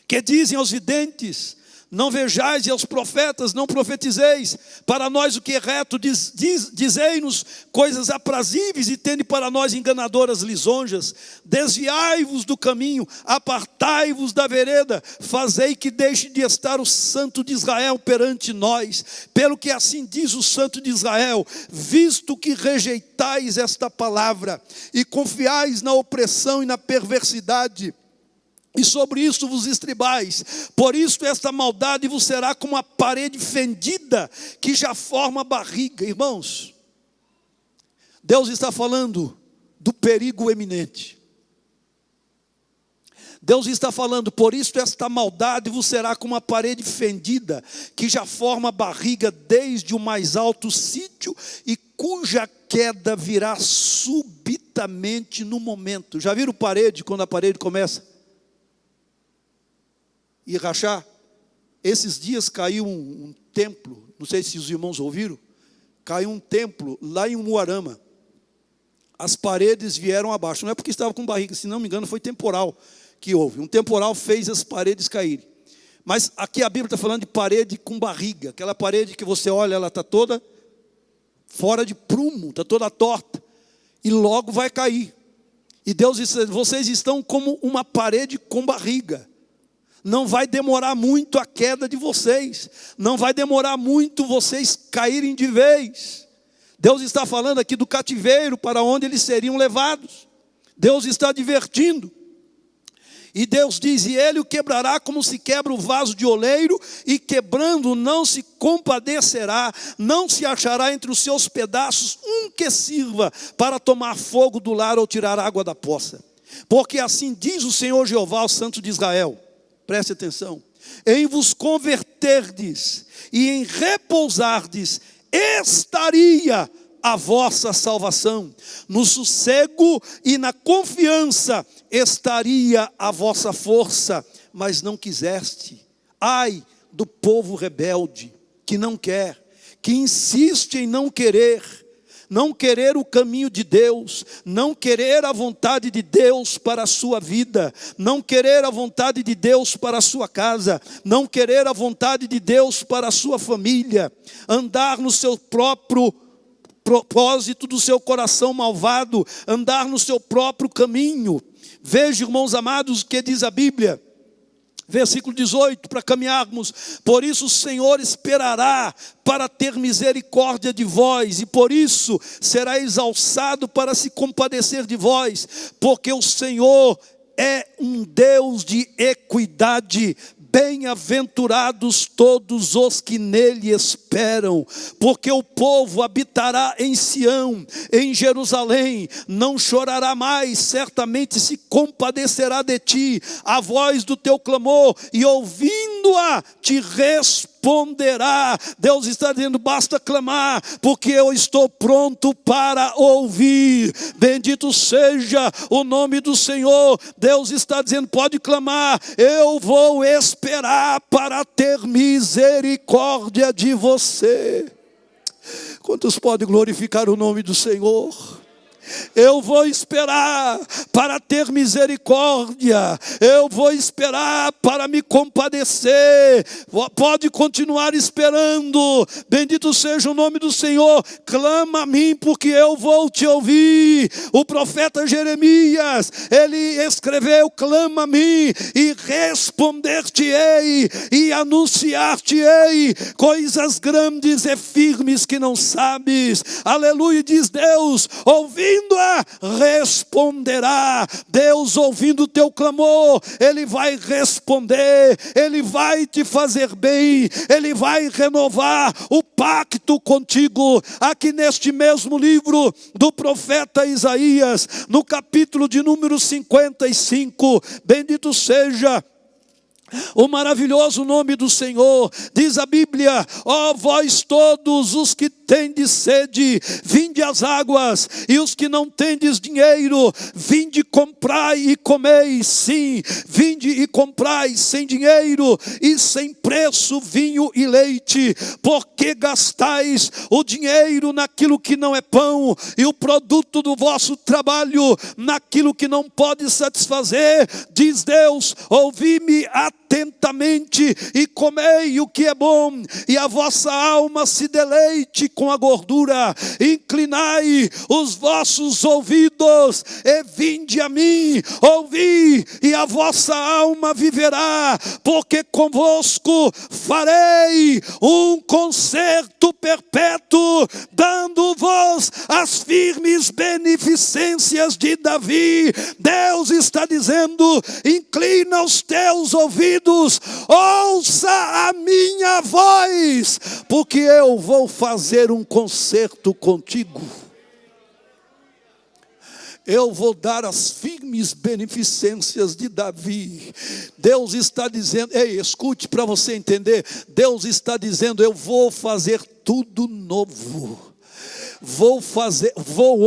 Que dizem aos videntes: não vejais, e aos profetas: não profetizeis. Para nós o que é reto, dizei-nos coisas aprazíveis, e tende para nós enganadoras lisonjas. Desviai-vos do caminho, apartai-vos da vereda, fazei que deixe de estar o Santo de Israel perante nós. Pelo que assim diz o Santo de Israel: visto que rejeitais esta palavra, e confiais na opressão e na perversidade, e sobre isso vos estribais, por isso esta maldade vos será como a parede fendida, que já forma barriga. Irmãos, Deus está falando do perigo eminente. Deus está falando: por isso esta maldade vos será como a parede fendida, que já forma barriga desde o mais alto sítio, e cuja queda virá subitamente no momento. Já viram parede, quando a parede começa e rachar? Esses dias caiu um templo, não sei se os irmãos ouviram, caiu um templo lá em Umuarama. As paredes vieram abaixo, não é porque estava com barriga, se não me engano foi temporal que houve. Um temporal fez as paredes caírem. Mas aqui a Bíblia está falando de parede com barriga, aquela parede que você olha, ela está toda fora de prumo, está toda torta, e logo vai cair. E Deus disse: vocês estão como uma parede com barriga. Não vai demorar muito a queda de vocês. Não vai demorar muito vocês caírem de vez. Deus está falando aqui do cativeiro para onde eles seriam levados. Deus está advertindo. E Deus diz: e ele o quebrará como se quebra o vaso de oleiro, e quebrando não se compadecerá, não se achará entre os seus pedaços um que sirva para tomar fogo do lar ou tirar água da poça. Porque assim diz o Senhor Jeová, o Santo de Israel. Preste atenção: em vos converterdes e em repousardes, estaria a vossa salvação. No sossego e na confiança estaria a vossa força, mas não quiseste. Ai do povo rebelde, que não quer, que insiste em não querer o caminho de Deus, não querer a vontade de Deus para a sua vida, não querer a vontade de Deus para a sua casa, não querer a vontade de Deus para a sua família, andar no seu próprio propósito do seu coração malvado, andar no seu próprio caminho. Veja, irmãos amados, o que diz a Bíblia. Versículo 18, para caminharmos. Por isso o Senhor esperará para ter misericórdia de vós, e por isso será exalçado para se compadecer de vós, porque o Senhor é um Deus de equidade. Bem-aventurados todos os que nele esperam, porque o povo habitará em Sião, em Jerusalém, não chorará mais, certamente se compadecerá de ti, a voz do teu clamor, e ouvindo-a te responderá. Deus está dizendo, basta clamar, porque eu estou pronto para ouvir. Bendito seja o nome do Senhor. Deus está dizendo, pode clamar, eu vou esperar para ter misericórdia de você. Quantos podem glorificar o nome do Senhor? Eu vou esperar para ter misericórdia, eu vou esperar para me compadecer. Pode continuar esperando. Bendito seja o nome do Senhor. Clama a mim, porque eu vou te ouvir. O profeta Jeremias, ele escreveu, clama a mim e responder-te-ei e anunciar-te-ei coisas grandes e firmes que não sabes. Aleluia, diz Deus, ouvindo-a, responderá. Deus, ouvindo o teu clamor, Ele vai responder, Ele vai te fazer bem, Ele vai renovar o pacto contigo. Aqui neste mesmo livro do profeta Isaías, no capítulo de número 55, bendito seja o maravilhoso nome do Senhor. Diz a Bíblia, ó vós todos os que tendes sede, vinde às águas, e os que não tendes dinheiro, vinde comprai e comei. Sim, vinde e comprai sem dinheiro e sem preço vinho e leite, porque gastais o dinheiro naquilo que não é pão, e o produto do vosso trabalho naquilo que não pode satisfazer. Diz Deus, ouvi-me atentamente e comei o que é bom, e a vossa alma se deleite com a gordura. Inclinai os vossos ouvidos e vinde a mim, ouvi, e a vossa alma viverá, porque convosco farei um concerto perpétuo, dando-vos as firmes beneficências de Davi. Deus está dizendo, inclina os teus ouvidos, ouça a minha voz, porque eu vou fazer um concerto contigo. Eu vou dar as firmes beneficências de Davi. Deus está dizendo, ei, escute para você entender. Deus está dizendo, eu vou fazer tudo novo. Vou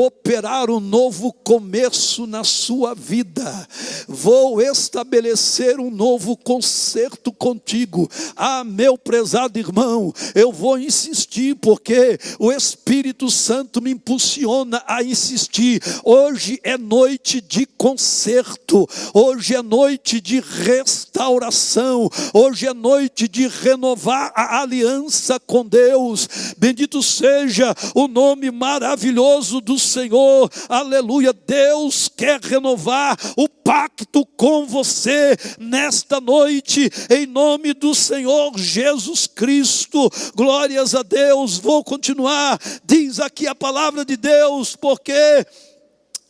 operar um novo começo na sua vida. Vou estabelecer um novo concerto contigo. Ah, meu prezado irmão, eu vou insistir, porque o Espírito Santo me impulsiona a insistir. Hoje é noite de concerto. Hoje é noite de restauração. Hoje é noite de renovar a aliança com Deus. Bendito seja o nome maravilhoso do Senhor. Aleluia. Deus quer renovar o pacto com você nesta noite, em nome do Senhor Jesus Cristo. Glórias a Deus. Vou continuar. Diz aqui a palavra de Deus, porque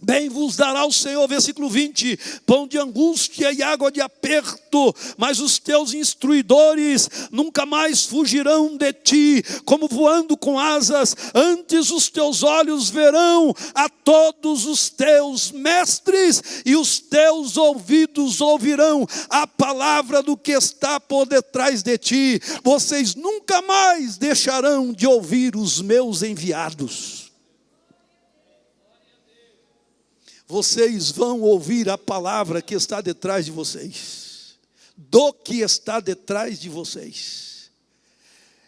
bem vos dará o Senhor, versículo 20, pão de angústia e água de aperto, mas os teus instruidores nunca mais fugirão de ti, como voando com asas. Antes os teus olhos verão a todos os teus mestres, e os teus ouvidos ouvirão a palavra do que está por detrás de ti. Vocês nunca mais deixarão de ouvir os meus enviados. vocês vão ouvir a palavra que está detrás de vocês, do que está detrás de vocês.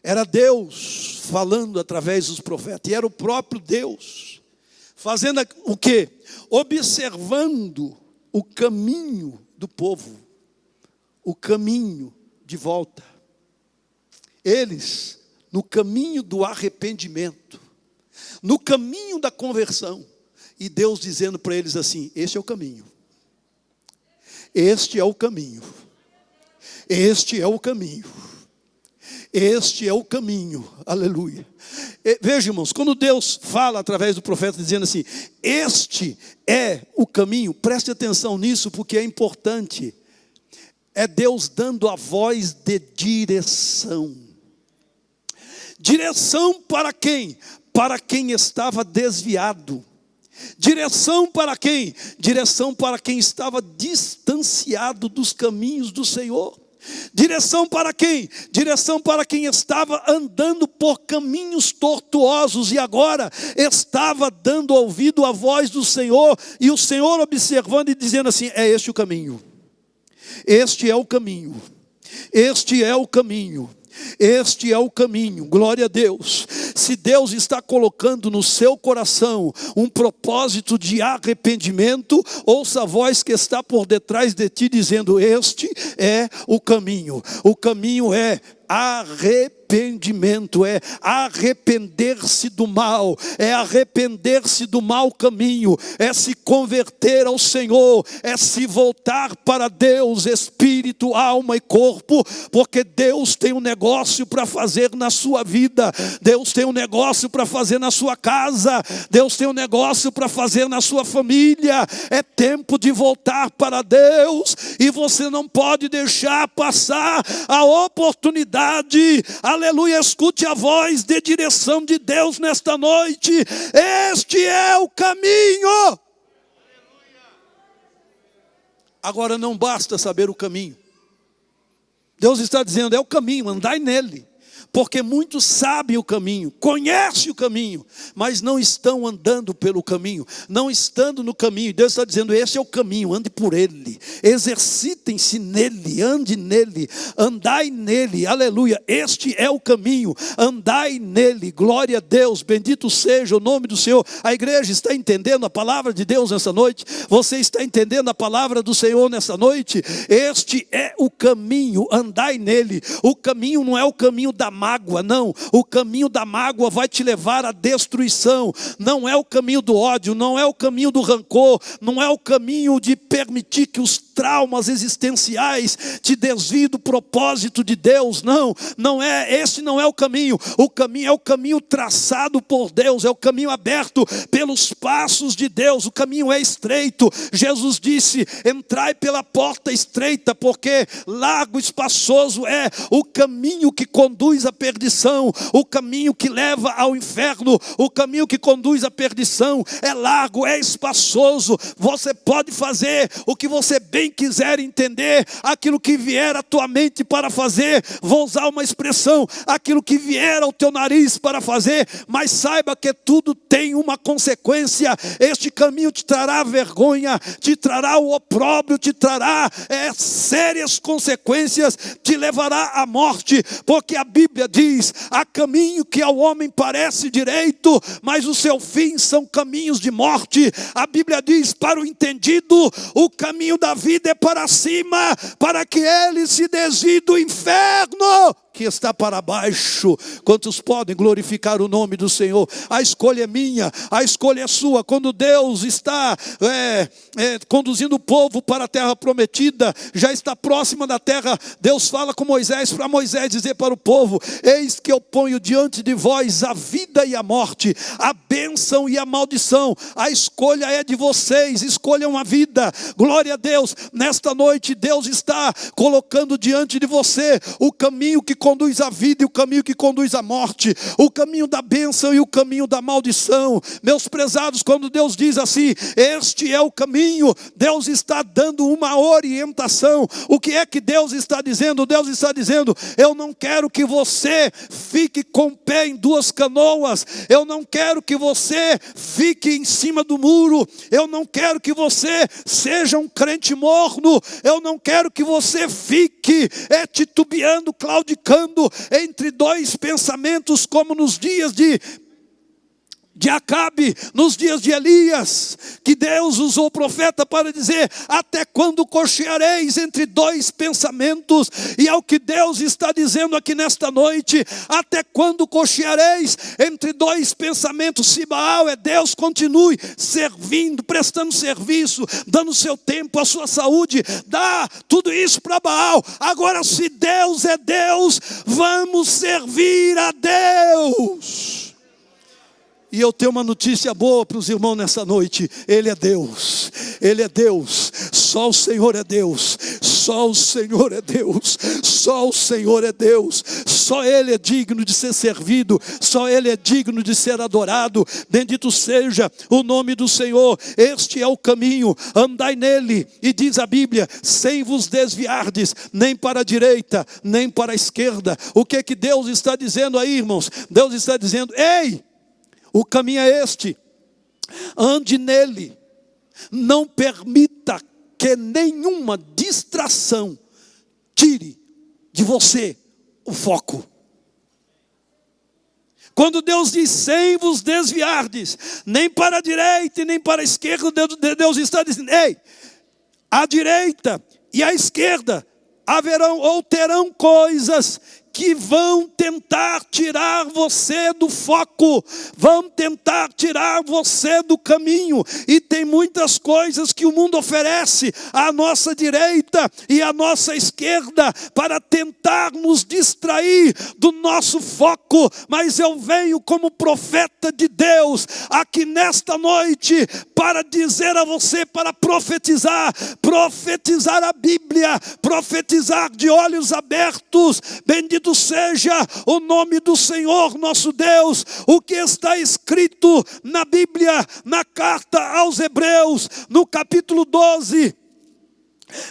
Era Deus falando através dos profetas, e era o próprio Deus fazendo o quê? Observando o caminho do povo, o caminho de volta. Eles, no caminho do arrependimento, no caminho da conversão, e Deus dizendo para eles assim: este é o caminho, este é o caminho, este é o caminho, este é o caminho, aleluia. Veja, irmãos, quando Deus fala através do profeta dizendo assim, este é o caminho, preste atenção nisso porque é importante. É Deus dando a voz de direção. Direção para quem? Para quem estava desviado. Direção para quem? Direção para quem estava distanciado dos caminhos do Senhor. Direção para quem? Direção para quem estava andando por caminhos tortuosos e agora estava dando ouvido à voz do Senhor, e o Senhor observando e dizendo assim: é este o caminho, este é o caminho, este é o caminho. Este é o caminho, glória a Deus. Se Deus está colocando no seu coração um propósito de arrependimento, ouça a voz que está por detrás de ti dizendo: este é o caminho. O caminho é arrependimento, é arrepender-se do mal, é arrepender-se do mau caminho, é se converter ao Senhor, é se voltar para Deus, espírito, alma e corpo, porque Deus tem um negócio para fazer na sua vida, Deus tem um negócio para fazer na sua casa, Deus tem um negócio para fazer na sua família. É tempo de voltar para Deus, e você não pode deixar passar a oportunidade. Aleluia, escute a voz de direção de Deus nesta noite. Este é o caminho. Agora não basta saber o caminho. Deus está dizendo: é o caminho, andai nele. Porque muitos sabem o caminho, conhecem o caminho, mas não estão andando pelo caminho, não estando no caminho. Deus está dizendo: esse é o caminho, ande por ele, exercitem-se nele, ande nele, andai nele, aleluia. Este é o caminho, andai nele, glória a Deus, bendito seja o nome do Senhor. A igreja está entendendo a palavra de Deus nessa noite? Você está entendendo a palavra do Senhor nessa noite? Este é o caminho, andai nele. O caminho não é o caminho da mágoa, não. O caminho da mágoa vai te levar à destruição. Não é o caminho do ódio, não é o caminho do rancor, não é o caminho de permitir que os traumas existenciais te desviem do propósito de Deus. Não, não é, esse não é o caminho. O caminho é o caminho traçado por Deus, é o caminho aberto pelos passos de Deus. O caminho é estreito. Jesus disse: entrai pela porta estreita, porque largo, espaçoso é o caminho que conduz à perdição, o caminho que leva ao inferno, o caminho que conduz à perdição é largo, é espaçoso. Você pode fazer o que você bem quiser entender, aquilo que vier à tua mente para fazer, vou usar uma expressão, aquilo que vier ao teu nariz para fazer, mas saiba que tudo tem uma consequência. Este caminho te trará vergonha, te trará o opróbrio, te trará sérias consequências, te levará à morte, porque a Bíblia diz: há caminho que ao homem parece direito, mas o seu fim são caminhos de morte. A Bíblia diz: para o entendido, o caminho da vida é para cima, para que ele se desvie do inferno que está para baixo. Quantos podem glorificar o nome do Senhor? A escolha é minha, a escolha é sua. Quando Deus está conduzindo o povo para a terra prometida, já está próxima da terra, Deus fala com Moisés, para Moisés dizer para o povo: eis que eu ponho diante de vós a vida e a morte, a bênção e a maldição. A escolha é de vocês, escolham a vida. Glória a Deus. Nesta noite Deus está colocando diante de você o caminho que conduz à vida e o caminho que conduz à morte, o caminho da bênção e o caminho da maldição. Meus prezados, quando Deus diz assim: este é o caminho, Deus está dando uma orientação. O que é que Deus está dizendo? Deus está dizendo: eu não quero que você você fique com o pé em duas canoas. Eu não quero que você fique em cima do muro. Eu não quero que você seja um crente morno. Eu não quero que você fique titubeando, claudicando entre dois pensamentos, como nos dias de Acabe, nos dias de Elias, que Deus usou o profeta para dizer: até quando cocheareis entre dois pensamentos? E é o que Deus está dizendo aqui nesta noite: até quando cocheareis entre dois pensamentos? Se Baal é Deus, continue servindo, prestando serviço, dando seu tempo, a sua saúde, dá tudo isso para Baal. Agora, se Deus é Deus, vamos servir a Deus. E eu tenho uma notícia boa para os irmãos nessa noite: Ele é Deus, Ele é Deus, só o Senhor é Deus, só o Senhor é Deus, só o Senhor é Deus, só Ele é digno de ser servido, só Ele é digno de ser adorado. Bendito seja o nome do Senhor. Este é o caminho, andai nele, e diz a Bíblia: sem vos desviardes, nem para a direita, nem para a esquerda. O que é que Deus está dizendo aí, irmãos? Deus está dizendo: ei, o caminho é este, ande nele, não permita que nenhuma distração tire de você o foco. Quando Deus diz: sem vos desviardes, nem para a direita e nem para a esquerda, Deus está dizendo: ei, a direita e a esquerda haverão ou terão coisas que vão tentar tirar você do foco, vão tentar tirar você do caminho. E tem muitas coisas que o mundo oferece à nossa direita e à nossa esquerda para tentar nos distrair do nosso foco. Mas eu venho como profeta de Deus aqui nesta noite para dizer a você, para profetizar a Bíblia, profetizar de olhos abertos. Bendito seja o nome do Senhor nosso Deus. O que está escrito na Bíblia, na carta aos Hebreus, no capítulo 12,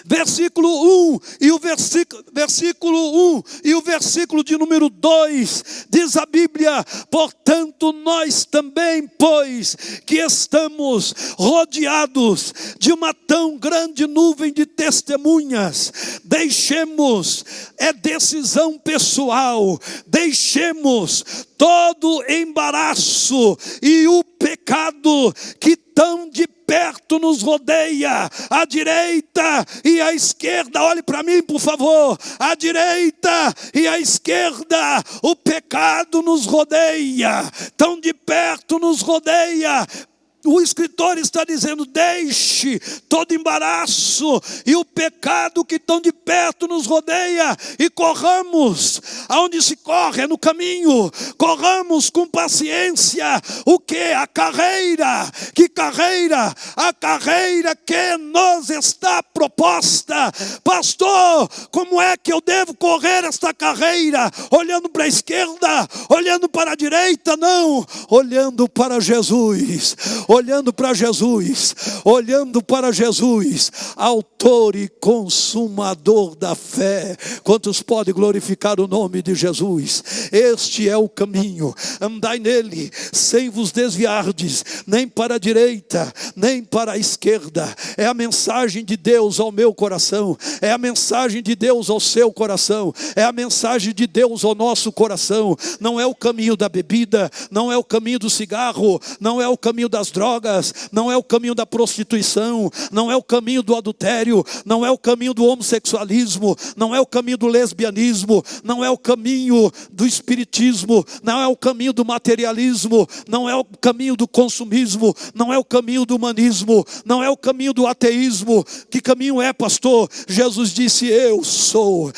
versículo 1 e o versículo 1 e o versículo de número 2, diz a Bíblia: portanto nós também, pois que estamos rodeados de uma tão grande nuvem de testemunhas, deixemos, é decisão pessoal, deixemos todo embaraço e o pecado que tão de perto nos rodeia, a direita e a esquerda. Olhe para mim, por favor. A direita e a esquerda, o pecado nos rodeia, tão de perto nos rodeia. O escritor está dizendo: deixe todo embaraço e o pecado que tão de perto nos rodeia, e corramos aonde se corre, é no caminho. Corramos com paciência. O que? A carreira. Que carreira? A carreira que nos está proposta. Pastor, como é que eu devo correr esta carreira? Olhando para a esquerda? Olhando para a direita? Não, olhando para Jesus. Olhando para Jesus, olhando para Jesus, autor e consumador da fé. Quantos podem glorificar o nome de Jesus? Este é o caminho, andai nele, sem vos desviardes, nem para a direita, nem para a esquerda. É a mensagem de Deus ao meu coração, é a mensagem de Deus ao seu coração, é a mensagem de Deus ao nosso coração. Não é o caminho da bebida, não é o caminho do cigarro, não é o caminho das drogas, não é o caminho da prostituição, não é o caminho do adultério, não é o caminho do homossexualismo, não é o caminho do lesbianismo, não é o caminho do espiritismo, não é o caminho do materialismo, não é o caminho do consumismo, não é o caminho do humanismo, não é o caminho do ateísmo. Que caminho é, pastor? Jesus disse: eu sou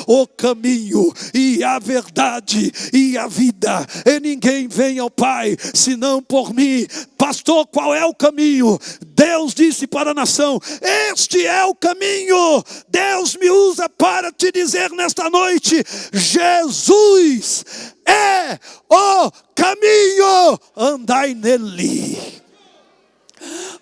o caminho e a verdade e a vida, e ninguém vem ao Pai senão por mim. Pastor, qual é o caminho? Deus disse para a nação: este é o caminho. Deus me usa para te dizer nesta noite: Jesus é o caminho, andai nele.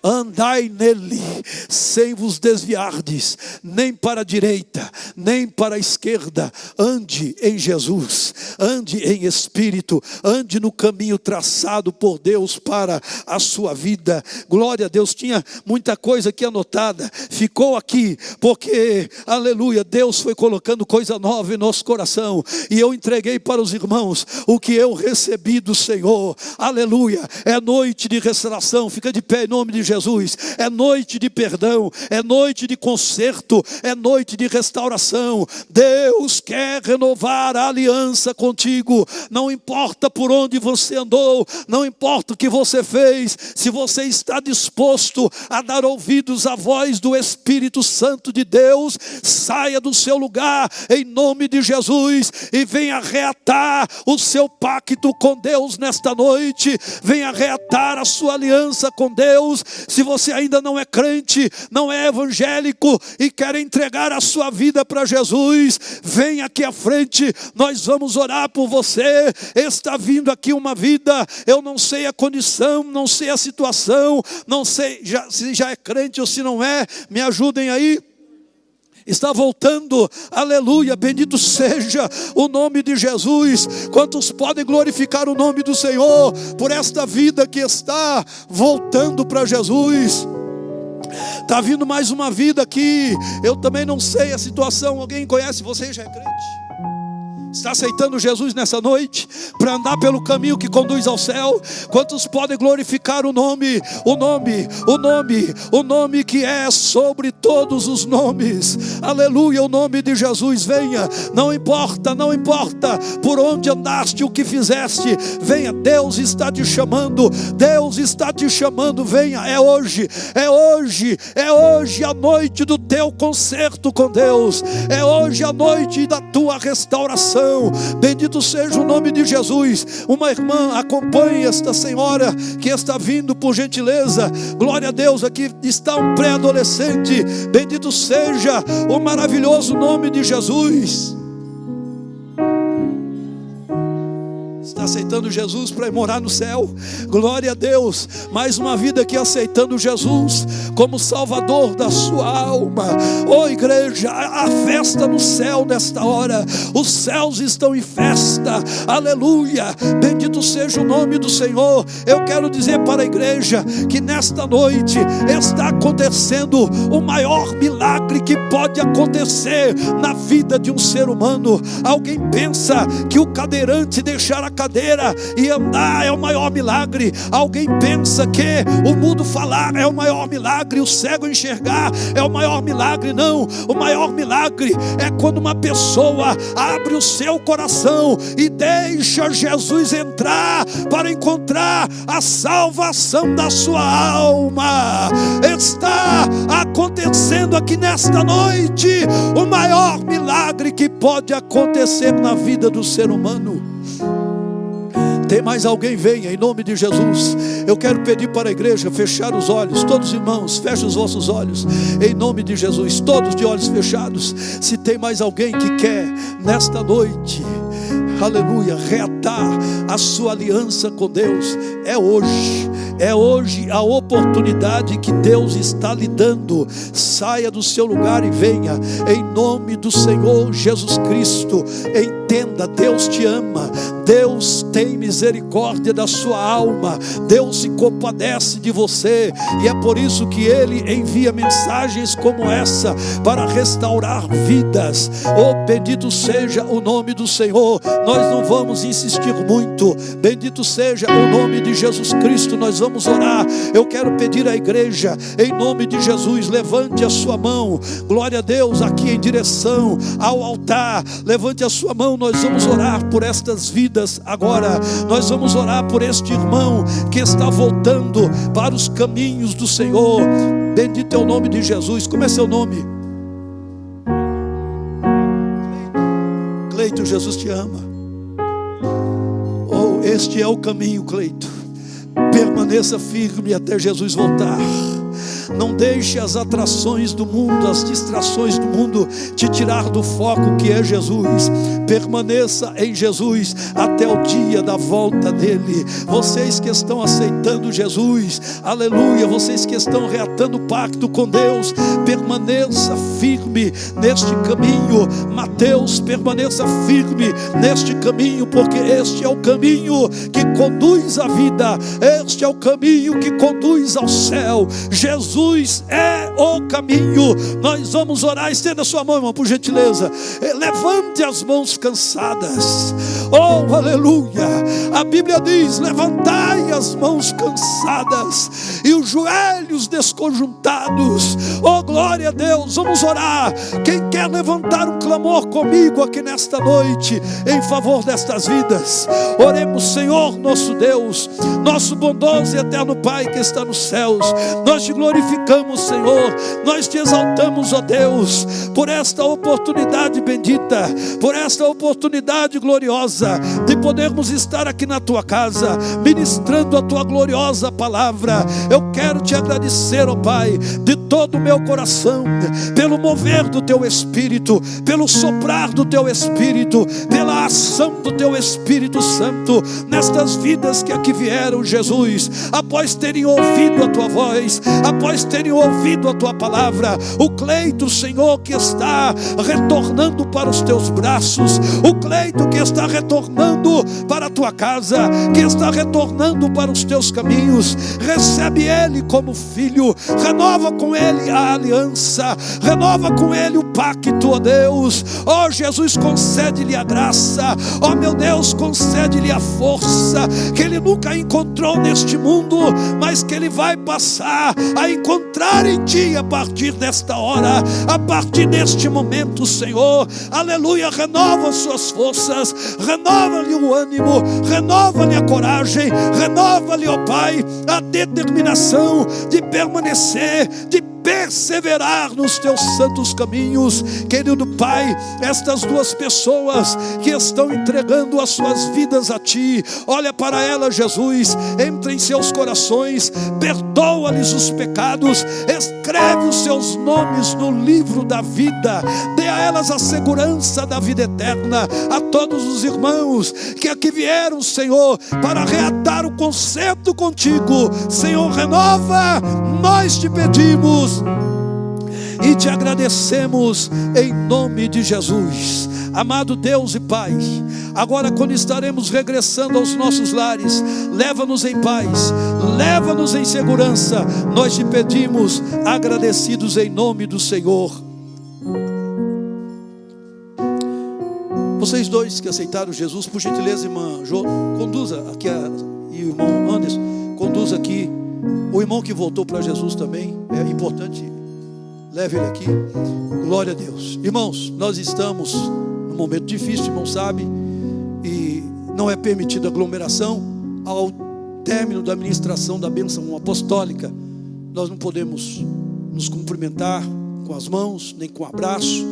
andai nele, sem vos desviardes, nem para a direita, nem para a esquerda. Ande em Jesus, ande em Espírito, ande no caminho traçado por Deus para a sua vida. Glória a Deus. Tinha muita coisa aqui anotada, ficou aqui, porque, aleluia, Deus foi colocando coisa nova em nosso coração, e eu entreguei para os irmãos o que eu recebi do Senhor. Aleluia. É noite de restauração. Fica de pé em nome de Jesus. É noite de perdão, é noite de conserto, é noite de restauração. Deus quer renovar a aliança contigo. Não importa por onde você andou, não importa o que você fez, se você está disposto a dar ouvidos à voz do Espírito Santo de Deus, saia do seu lugar em nome de Jesus e venha reatar o seu pacto com Deus nesta noite. Venha reatar a sua aliança com Deus. Se você ainda não é crente, não é evangélico e quer entregar a sua vida para Jesus, venha aqui à frente, nós vamos orar por você. Está vindo aqui uma vida, eu não sei a condição, não sei a situação, não sei se já é crente ou se não é, me ajudem aí. Está voltando, aleluia, bendito seja o nome de Jesus. Quantos podem glorificar o nome do Senhor por esta vida que está voltando para Jesus? Está vindo mais uma vida aqui, eu também não sei a situação. Alguém conhece? Você já é crente? Está aceitando Jesus nessa noite para andar pelo caminho que conduz ao céu? Quantos podem glorificar o nome que é sobre todos os nomes? Aleluia, o nome de Jesus. Venha, não importa por onde andaste, o que fizeste, venha, Deus está te chamando, venha, é hoje a noite do teu concerto com Deus, é hoje a noite da tua restauração. Bendito seja o nome de Jesus. Uma irmã, acompanhe esta senhora que está vindo, por gentileza. Glória a Deus, aqui está um pré-adolescente. Bendito seja o maravilhoso nome de Jesus. Está aceitando Jesus para ir morar no céu? Glória a Deus. Mais uma vida aqui aceitando Jesus como Salvador da sua alma. Oh igreja, a festa no céu nesta hora. Os céus estão em festa. Aleluia. Bendito seja o nome do Senhor. Eu quero dizer para a igreja que nesta noite está acontecendo o maior milagre que pode acontecer na vida de um ser humano. Alguém pensa que o cadeirante deixar a cadeira e andar é o maior milagre. Alguém pensa que o mudo falar é o maior milagre, o cego enxergar é o maior milagre. Não, o maior milagre é quando uma pessoa abre o seu coração e deixa Jesus entrar para encontrar a salvação da sua alma. Está acontecendo aqui nesta noite o maior milagre que pode acontecer na vida do ser humano. Tem mais alguém? Venha em nome de Jesus. Eu quero pedir para a igreja fechar os olhos. Todos os irmãos, fechem os vossos olhos em nome de Jesus, todos de olhos fechados. Se tem mais alguém que quer nesta noite, aleluia, reatar a sua aliança com Deus, é hoje a oportunidade que Deus está lhe dando. Saia do seu lugar e venha em nome do Senhor Jesus Cristo. Entenda, Deus te ama, Deus tem misericórdia da sua alma, Deus se compadece de você, e é por isso que Ele envia mensagens como essa para restaurar vidas. Oh, bendito seja o nome do Senhor. Nós não vamos insistir muito. Bendito seja o nome de Jesus Cristo. Nós vamos orar. Eu quero pedir à igreja, em nome de Jesus, levante a sua mão. Glória a Deus, aqui em direção ao altar. Levante a sua mão. Nós vamos orar por estas vidas agora. Nós vamos orar por este irmão que está voltando para os caminhos do Senhor. Bendito é o nome de Jesus. Como é seu nome? Cleito, Jesus te ama. Oh, este é o caminho, Cleito. Permaneça firme até Jesus voltar. Não deixe as atrações do mundo, as distrações do mundo te tirar do foco que é Jesus. Permaneça em Jesus até o dia da volta dele. Vocês que estão aceitando Jesus, aleluia, vocês que estão reatando o pacto com Deus, permaneça firme neste caminho. Mateus, permaneça firme neste caminho, porque este é o caminho que conduz à vida, este é o caminho que conduz ao céu. Jesus é o caminho. Nós vamos orar. Estenda sua mão, irmão, por gentileza. Levante as mãos cansadas. Oh, aleluia. A Bíblia diz: levantai as mãos cansadas e os joelhos desconjuntados. Oh, glória a Deus. Vamos orar. Quem quer levantar um clamor comigo aqui nesta noite em favor destas vidas? Oremos. Senhor nosso Deus, nosso bondoso e eterno Pai que está nos céus, nós te glorificamos, Senhor, nós te exaltamos, ó Deus, por esta oportunidade bendita, por esta oportunidade gloriosa de podermos estar aqui na tua casa, ministrando a tua gloriosa palavra. Eu quero te agradecer, ó Pai, de todo o meu coração, pelo mover do teu Espírito, pelo soprar do teu Espírito, pela ação do teu Espírito Santo nestas vidas que aqui vieram, Jesus, após terem ouvido a tua voz, após terem ouvido a tua palavra. O Cleito, Senhor, que está retornando para os teus braços, o Cleito que está retornando para a tua casa, que está retornando para os teus caminhos, recebe ele como filho, renova com ele a aliança, renova com ele o pacto, ó Deus. Ó Jesus, concede-lhe a graça, ó meu Deus, concede-lhe a força que ele nunca encontrou neste mundo, mas que ele vai passar a encontrar em ti a partir desta hora, a partir deste momento, Senhor. Aleluia. Renova suas forças, renova-lhe o ânimo, renova-lhe a coragem, renova-lhe, ó Pai, a determinação de permanecer, de perseverar nos teus santos caminhos. Querido Pai, estas duas pessoas que estão entregando as suas vidas a ti, olha para elas, Jesus, entra em seus corações, perdoa-lhes os pecados, escreve os seus nomes no livro da vida, dê a elas a segurança da vida eterna. A todos os irmãos que aqui vieram, Senhor, para reatar o concerto contigo, Senhor, renova, nós te pedimos e te agradecemos em nome de Jesus. Amado Deus e Pai, agora quando estaremos regressando aos nossos lares, leva-nos em paz, leva-nos em segurança, nós te pedimos agradecidos em nome do Senhor. Vocês dois que aceitaram Jesus, por gentileza, irmã Jo, conduza aqui, e o irmão Anderson, conduza aqui o irmão que voltou para Jesus também, é importante, leve ele aqui. Glória a Deus. Irmãos, nós estamos num momento difícil, irmão sabe, e não é permitida aglomeração. Ao término da ministração da bênção apostólica, nós não podemos nos cumprimentar com as mãos, nem com abraço.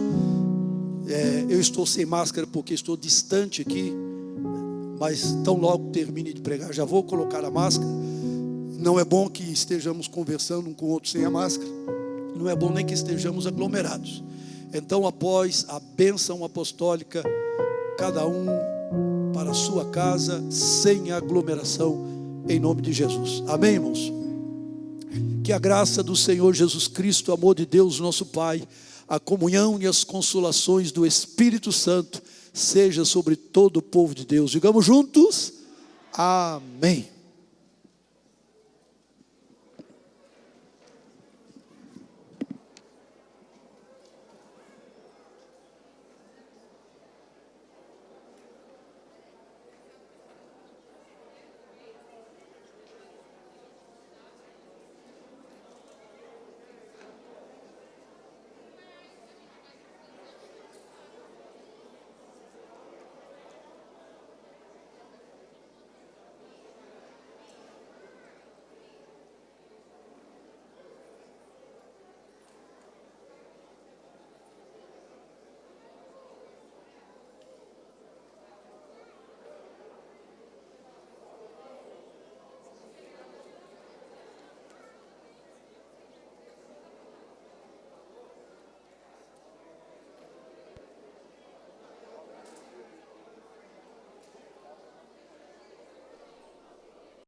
Eu estou sem máscara porque estou distante aqui, mas tão logo termine de pregar, já vou colocar a máscara. Não é bom que estejamos conversando um com o outro sem a máscara, não é bom nem que estejamos aglomerados. Então, após a bênção apostólica, cada um para a sua casa, sem aglomeração, em nome de Jesus. Amém, irmãos? Que a graça do Senhor Jesus Cristo, o amor de Deus, nosso Pai, a comunhão e as consolações do Espírito Santo seja sobre todo o povo de Deus. Digamos juntos, amém.